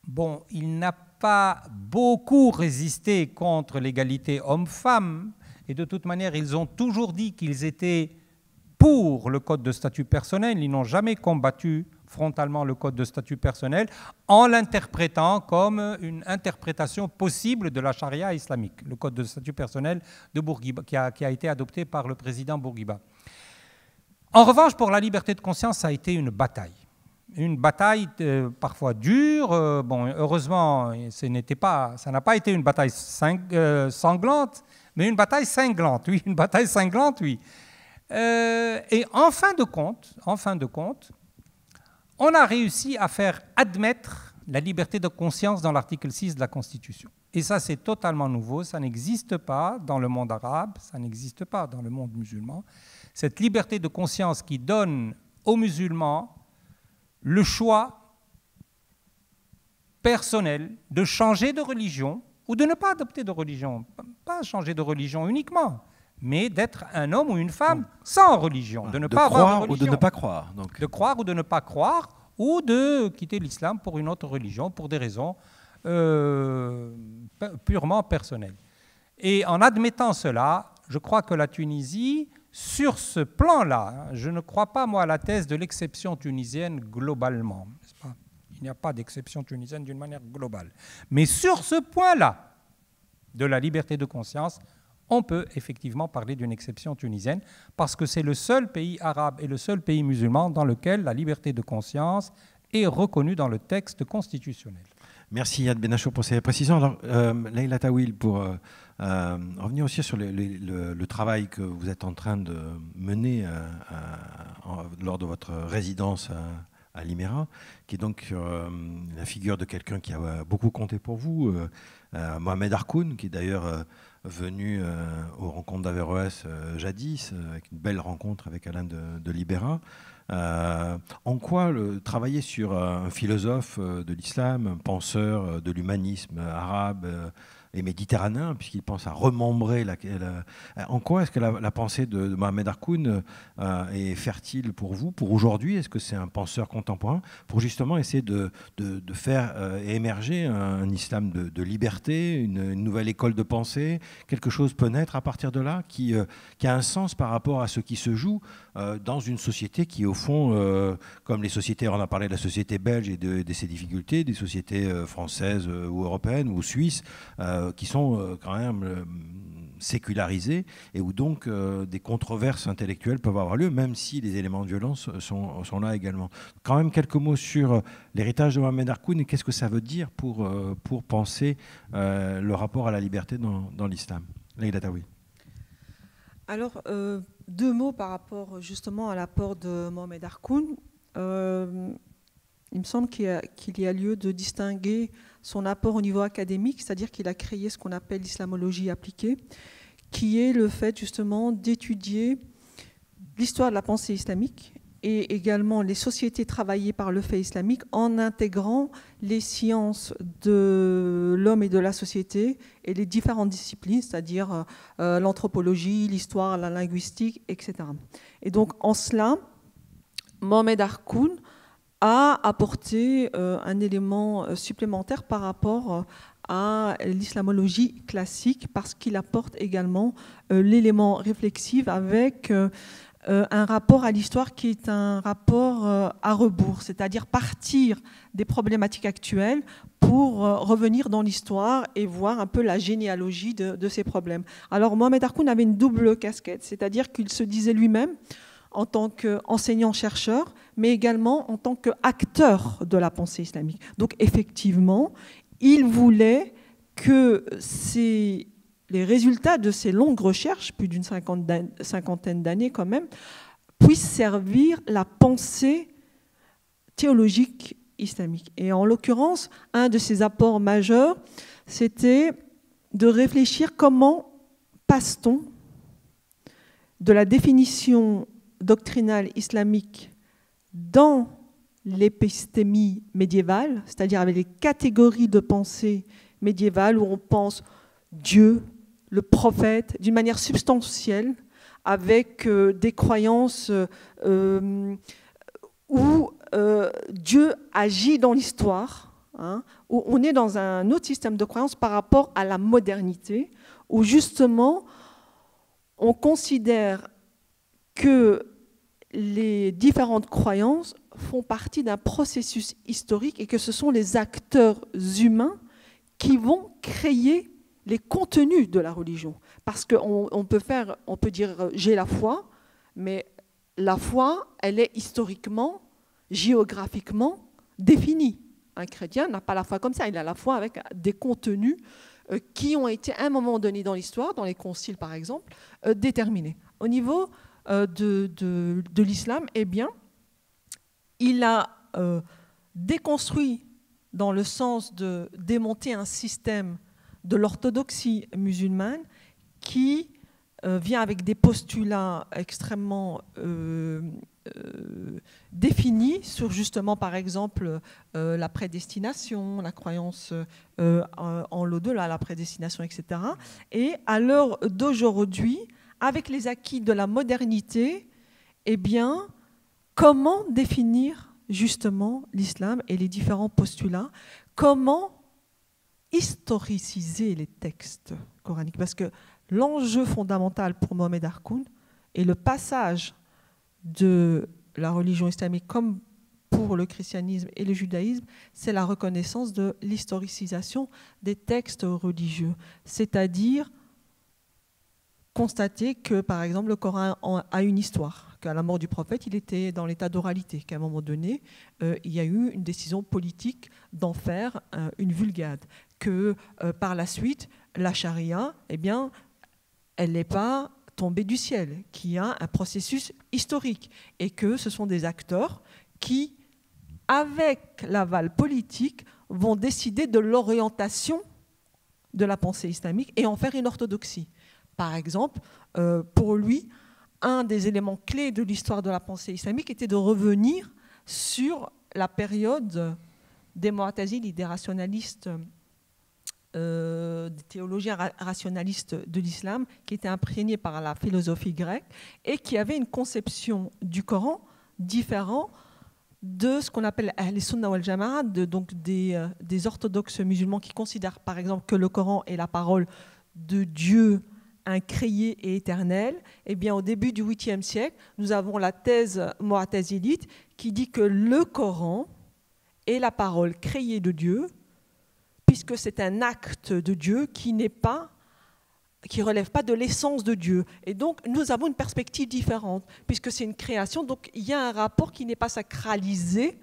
bon, il n'a pas beaucoup résisté contre l'égalité homme-femme, et de toute manière, ils ont toujours dit qu'ils étaient pour le code de statut personnel, ils n'ont jamais combattu frontalement le code de statut personnel en l'interprétant comme une interprétation possible de la charia islamique, le code de statut personnel de Bourguiba, qui a été adopté par le président Bourguiba. En revanche, pour la liberté de conscience, ça a été une bataille. Une bataille parfois dure. Bon, heureusement, ça n'a pas été une bataille sanglante, mais une bataille cinglante, oui, une bataille cinglante, oui. Et en fin de compte, on a réussi à faire admettre la liberté de conscience dans l'article 6 de la Constitution. Et ça, c'est totalement nouveau, ça n'existe pas dans le monde arabe, ça n'existe pas dans le monde musulman. Cette liberté de conscience qui donne aux musulmans le choix personnel de changer de religion ou de ne pas adopter de religion, pas changer de religion uniquement, mais d'être un homme ou une femme sans religion, de ne pas avoir de religion. Ou de ne pas croire. Donc. De croire ou de ne pas croire, ou de quitter l'islam pour une autre religion, pour des raisons purement personnelles. Et en admettant cela, je crois que la Tunisie, sur ce plan-là, je ne crois pas, moi, à la thèse de l'exception tunisienne globalement. N'est-ce pas ? Il n'y a pas d'exception tunisienne d'une manière globale. Mais sur ce point-là, de la liberté de conscience, on peut effectivement parler d'une exception tunisienne parce que c'est le seul pays arabe et le seul pays musulman dans lequel la liberté de conscience est reconnue dans le texte constitutionnel. Merci Yad Benachour pour ces précisions. Alors, Leïla Tawil, pour revenir aussi sur le travail que vous êtes en train de mener lors de votre résidence à l'Iméra, qui est donc la figure de quelqu'un qui a beaucoup compté pour vous, Mohamed Harkoun, qui est d'ailleurs venu aux rencontres d'Averroès jadis, avec une belle rencontre avec Alain de Libera. En quoi travailler sur un philosophe de l'islam, un penseur de l'humanisme arabe et méditerranéen, puisqu'il pense à remembrer en quoi est-ce que la pensée de Mohamed Harkoun est fertile pour vous, pour aujourd'hui? Est-ce que c'est un penseur contemporain pour justement essayer de faire émerger un islam de liberté, une nouvelle école de pensée? Quelque chose peut naître à partir de là qui a un sens par rapport à ce qui se joue dans une société qui, au fond, comme les sociétés, on a parlé de la société belge et de ses difficultés, des sociétés françaises ou européennes ou suisses, qui sont quand même sécularisées et où donc des controverses intellectuelles peuvent avoir lieu, même si les éléments de violence sont là également. Quand même quelques mots sur l'héritage de Mohamed Harkoun et qu'est-ce que ça veut dire pour penser le rapport à la liberté dans l'islam. Leïla Taoui. Alors, 2 mots par rapport justement à l'apport de Mohamed Harkoun. Il me semble qu'il y a lieu de distinguer son apport au niveau académique, c'est-à-dire qu'il a créé ce qu'on appelle l'islamologie appliquée, qui est le fait justement d'étudier l'histoire de la pensée islamique et également les sociétés travaillées par le fait islamique en intégrant les sciences de l'homme et de la société et les différentes disciplines, c'est-à-dire l'anthropologie, l'histoire, la linguistique, etc. Et donc en cela, Mohamed Harkoun a apporté un élément supplémentaire par rapport à l'islamologie classique parce qu'il apporte également l'élément réflexif avec un rapport à l'histoire qui est un rapport à rebours, c'est-à-dire partir des problématiques actuelles pour revenir dans l'histoire et voir un peu la généalogie de ces problèmes. Alors Mohamed Harkoun avait une double casquette, c'est-à-dire qu'il se disait lui-même en tant qu'enseignant-chercheur, mais également en tant qu'acteur de la pensée islamique. Donc effectivement, il voulait que les résultats de ces longues recherches, plus d'une cinquantaine d'années quand même, puissent servir la pensée théologique islamique. Et en l'occurrence, un de ses apports majeurs, c'était de réfléchir comment passe-t-on de la définition doctrinale islamique dans l'épistémie médiévale, c'est-à-dire avec les catégories de pensée médiévale où on pense Dieu, le prophète, d'une manière substantielle, avec des croyances où Dieu agit dans l'histoire, hein, où on est dans un autre système de croyances par rapport à la modernité, où justement on considère que les différentes croyances font partie d'un processus historique et que ce sont les acteurs humains qui vont créer les contenus de la religion. Parce qu'on peut dire j'ai la foi, mais la foi, elle est historiquement, géographiquement définie. Un chrétien n'a pas la foi comme ça, il a la foi avec des contenus qui ont été à un moment donné dans l'histoire, dans les conciles par exemple, déterminés. Au niveau de l'islam, eh bien, il a déconstruit dans le sens de démonter un système de l'orthodoxie musulmane qui vient avec des postulats extrêmement définis sur justement par exemple la prédestination, la croyance en l'au-delà, la prédestination, etc. Et à l'heure d'aujourd'hui, avec les acquis de la modernité, eh bien, comment définir justement l'islam et les différents postulats? Comment historiciser les textes coraniques? Parce que l'enjeu fondamental pour Mohamed Harkoun est le passage de la religion islamique comme pour le christianisme et le judaïsme, c'est la reconnaissance de l'historicisation des textes religieux, c'est-à-dire constater que, par exemple, le Coran a une histoire, qu'à la mort du prophète, il était dans l'état d'oralité, qu'à un moment donné, il y a eu une décision politique d'en faire une vulgate, que par la suite, la charia, eh bien, elle n'est pas tombée du ciel, qu'il y a un processus historique, et que ce sont des acteurs qui avec l'aval politique, vont décider de l'orientation de la pensée islamique et en faire une orthodoxie. Par exemple, pour lui, un des éléments clés de l'histoire de la pensée islamique était de revenir sur la période des Mu'taziles, des rationalistes, des théologiens rationalistes de l'islam, qui étaient imprégnés par la philosophie grecque et qui avaient une conception du Coran différente de ce qu'on appelle Ahl Sunna wal Jama'a, donc des orthodoxes musulmans qui considèrent par exemple que le Coran est la parole de Dieu incréé et éternel. Eh bien, au début du 8e siècle, nous avons la thèse mu'tazilite qui dit que le Coran est la parole créée de Dieu, puisque c'est un acte de Dieu qui relève pas de l'essence de Dieu. Et donc, nous avons une perspective différente, puisque c'est une création. Donc, il y a un rapport qui n'est pas sacralisé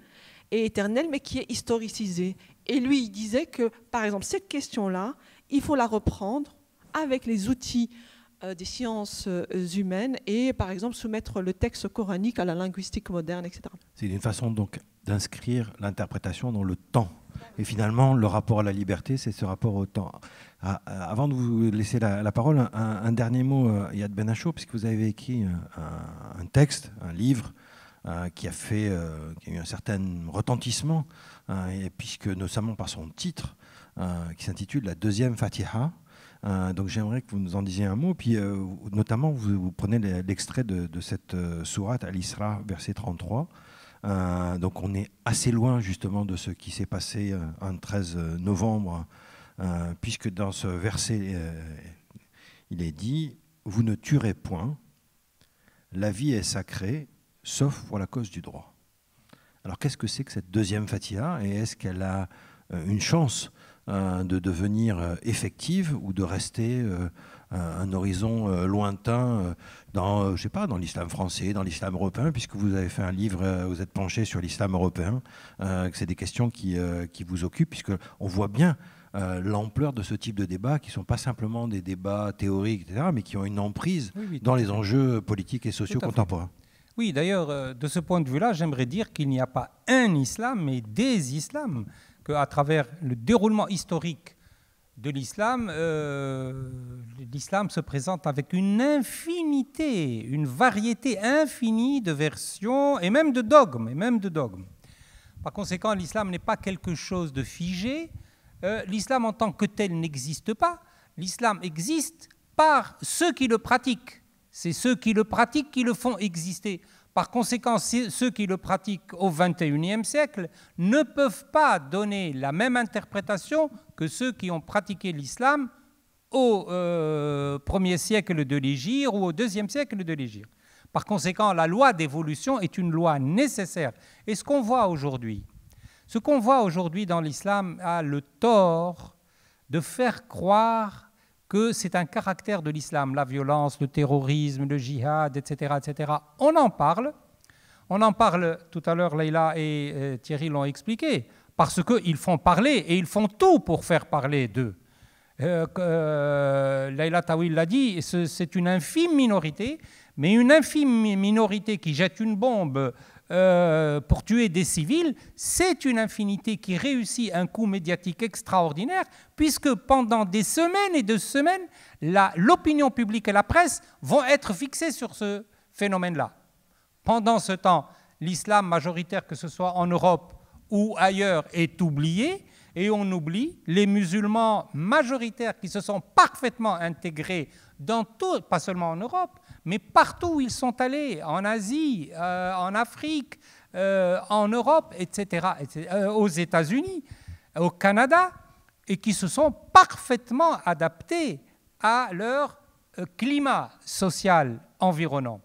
et éternel, mais qui est historicisé. Et lui, il disait que, par exemple, cette question-là, il faut la reprendre avec les outils des sciences humaines et, par exemple, soumettre le texte coranique à la linguistique moderne, etc. C'est une façon donc d'inscrire l'interprétation dans le temps. Et finalement, le rapport à la liberté, c'est ce rapport au temps. Avant de vous laisser la parole, un dernier mot, Yad Ben Achour, puisque vous avez écrit un texte, un livre, qui a eu un certain retentissement, et puisque notamment par son titre, qui s'intitule La deuxième Fatiha. Donc j'aimerais que vous nous en disiez un mot, puis notamment vous prenez l'extrait de cette sourate Al-Isra, verset 33. Donc on est assez loin justement de ce qui s'est passé un 13 novembre, puisque dans ce verset, il est dit « Vous ne tuerez point, la vie est sacrée, sauf pour la cause du droit ». Alors qu'est-ce que c'est que cette deuxième Fatiha, et est-ce qu'elle a une chance de devenir effective ou de rester un horizon lointain dans, je sais pas, dans l'islam français, dans l'islam européen, puisque vous avez fait un livre, vous êtes penché sur l'islam européen, que c'est des questions qui vous occupent, puisqu'on voit bien l'ampleur de ce type de débats, qui ne sont pas simplement des débats théoriques, etc., mais qui ont une emprise dans les enjeux politiques et sociaux contemporains. Oui, d'ailleurs, de ce point de vue-là, j'aimerais dire qu'il n'y a pas un islam, mais des islams, qu'à travers le déroulement historique de l'islam, l'islam se présente avec une infinité, une variété infinie de versions et même de dogmes. Par conséquent, l'islam n'est pas quelque chose de figé. L'islam en tant que tel n'existe pas. L'islam existe par ceux qui le pratiquent. C'est ceux qui le pratiquent qui le font exister. Par conséquent, ceux qui le pratiquent au XXIe siècle ne peuvent pas donner la même interprétation que ceux qui ont pratiqué l'islam au 1er siècle de l'Hégire ou au 2e siècle de l'Hégire. Par conséquent, la loi d'évolution est une loi nécessaire. Et ce qu'on voit aujourd'hui dans l'islam a le tort de faire croire que c'est un caractère de l'islam, la violence, le terrorisme, le djihad, etc., etc. On en parle tout à l'heure, Leïla et Thierry l'ont expliqué, parce qu'ils font parler et ils font tout pour faire parler d'eux. Leïla Tawil l'a dit, c'est une infime minorité, mais une infime minorité qui jette une bombe pour tuer des civils, c'est une infinité qui réussit un coup médiatique extraordinaire, puisque pendant des semaines et des semaines, l'opinion publique et la presse vont être fixées sur ce phénomène-là. Pendant ce temps, l'islam majoritaire, que ce soit en Europe ou ailleurs, est oublié, et on oublie les musulmans majoritaires qui se sont parfaitement intégrés dans tout, pas seulement en Europe, mais partout où ils sont allés, en Asie, en Afrique, en Europe, etc., aux États-Unis, au Canada, et qui se sont parfaitement adaptés à leur climat social environnant.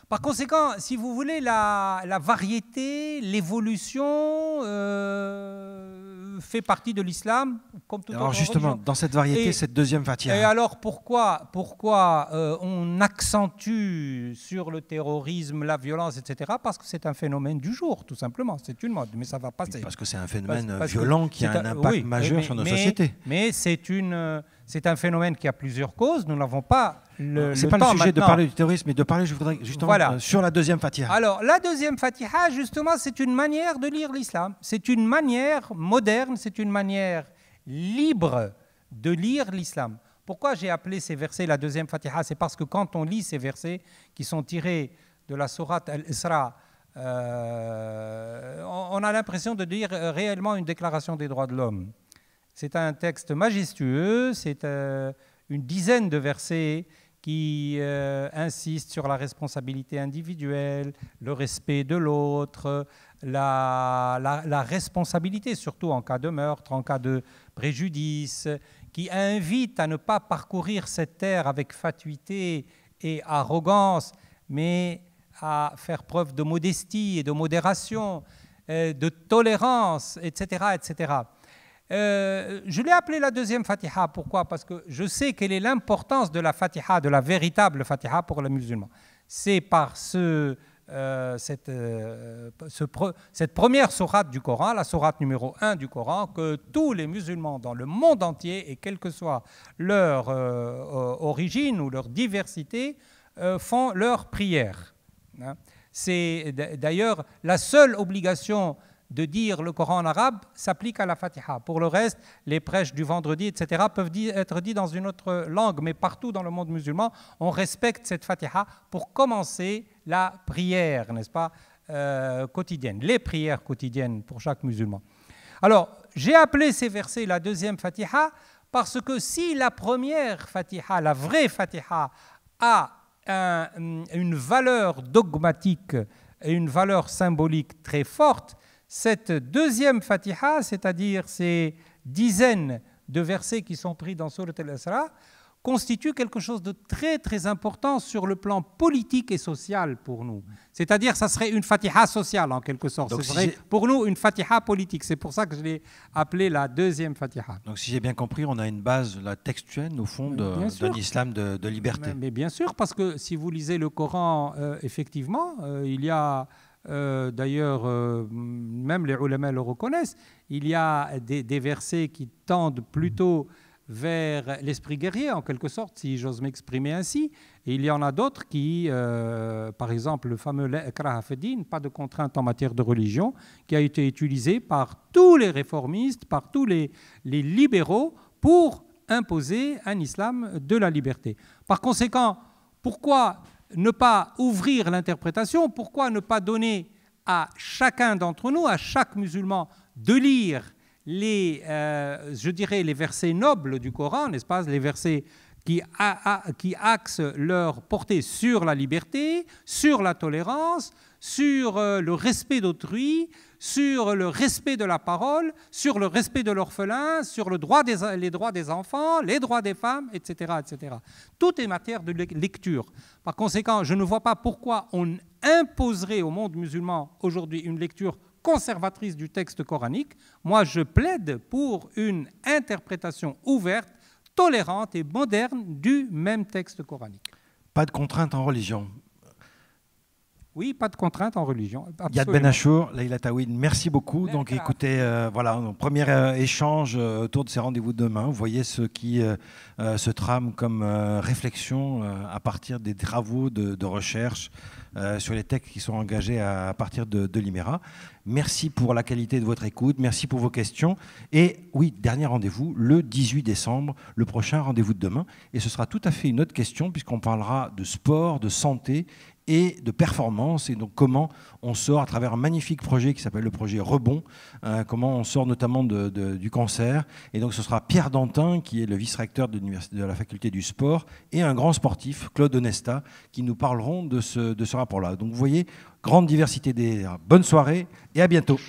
Par conséquent, si vous voulez, la variété, l'évolution fait partie de l'islam, comme toute alors autre justement, religion. Dans cette variété, cette deuxième Fatiha. Et alors pourquoi on accentue sur le terrorisme, la violence, etc. Parce que c'est un phénomène du jour, tout simplement. C'est une mode, mais ça va passer. Parce que c'est un phénomène violent qui a un impact majeur sur nos sociétés. Mais c'est un phénomène qui a plusieurs causes. Nous n'avons pas C'est pas le sujet de parler du terrorisme, mais de parler, je voudrais justement sur la deuxième Fatiha. Alors, la deuxième Fatiha, justement, c'est une manière de lire l'islam. C'est une manière moderne, c'est une manière libre de lire l'islam. Pourquoi j'ai appelé ces versets la deuxième Fatiha? C'est parce que quand on lit ces versets qui sont tirés de la sourate Al-Isra, on a l'impression de lire réellement une déclaration des droits de l'homme. C'est un texte majestueux, c'est une dizaine de versets qui insistent sur la responsabilité individuelle, le respect de l'autre, la responsabilité, surtout en cas de meurtre, en cas de préjudice, qui invitent à ne pas parcourir cette terre avec fatuité et arrogance, mais à faire preuve de modestie et de modération, de tolérance, etc., etc. Je l'ai appelée la deuxième Fatiha. Pourquoi? Parce que je sais quelle est l'importance de la Fatiha, de la véritable Fatiha pour les musulmans. C'est par cette première sourate du Coran, la sourate numéro 1 du Coran, que tous les musulmans dans le monde entier, et quelle que soit leur origine ou leur diversité, font leur prière. C'est d'ailleurs la seule obligation de dire le Coran en arabe s'applique à la Fatiha. Pour le reste, les prêches du vendredi, etc., peuvent être dits dans une autre langue, mais partout dans le monde musulman, on respecte cette Fatiha pour commencer la prière, n'est-ce pas, quotidienne, les prières quotidiennes pour chaque musulman. Alors, j'ai appelé ces versets la deuxième Fatiha parce que si la première Fatiha, la vraie Fatiha, a une valeur dogmatique et une valeur symbolique très forte, cette deuxième Fatiha, c'est-à-dire ces dizaines de versets qui sont pris dans Sourate Al-Isra, constitue quelque chose de très très important sur le plan politique et social pour nous. C'est-à-dire ça serait une Fatiha sociale en quelque sorte. Ce serait pour nous une Fatiha politique. C'est pour ça que je l'ai appelée la deuxième Fatiha. Donc si j'ai bien compris, on a une base textuelle au fond d'un islam de liberté. Mais bien sûr, parce que si vous lisez le Coran, effectivement, il y a... d'ailleurs, même les ulama le reconnaissent, il y a des versets qui tendent plutôt vers l'esprit guerrier, en quelque sorte, si j'ose m'exprimer ainsi, et il y en a d'autres qui, par exemple, le fameux « La ikraha fi din », pas de contrainte en matière de religion, qui a été utilisé par tous les réformistes, par tous les libéraux, pour imposer un islam de la liberté. Par conséquent, pourquoi ne pas ouvrir l'interprétation? Pourquoi ne pas donner à chacun d'entre nous, à chaque musulman, de lire je dirais les versets nobles du Coran, n'est-ce pas, les versets qui axent leur portée sur la liberté, sur la tolérance, sur le respect d'autrui, sur le respect de la parole, sur le respect de l'orphelin, sur les droits des enfants, les droits des femmes, etc., etc. Tout est matière de lecture. Par conséquent, je ne vois pas pourquoi on imposerait au monde musulman aujourd'hui une lecture conservatrice du texte coranique. Moi, je plaide pour une interprétation ouverte, tolérante et moderne du même texte coranique. Pas de contrainte en religion. Oui, pas de contrainte en religion. Yad Ben Achour, Leïla Tawhid, merci beaucoup. Donc écoutez, voilà, premier échange autour de ces rendez-vous de demain. Vous voyez ce qui se trame comme réflexion à partir des travaux de recherche sur les textes qui sont engagés à partir de l'IMERA. Merci pour la qualité de votre écoute, merci pour vos questions. Et oui, dernier rendez-vous, le 18 décembre, le prochain rendez-vous de demain. Et ce sera tout à fait une autre question puisqu'on parlera de sport, de santé et de performance, et donc comment on sort à travers un magnifique projet qui s'appelle le projet Rebond, comment on sort notamment du cancer. Et donc ce sera Pierre Dantin, qui est le vice-recteur de la faculté du sport, et un grand sportif, Claude Onesta, qui nous parleront de ce rapport-là. Donc vous voyez, grande diversité des... Bonne soirée et à bientôt.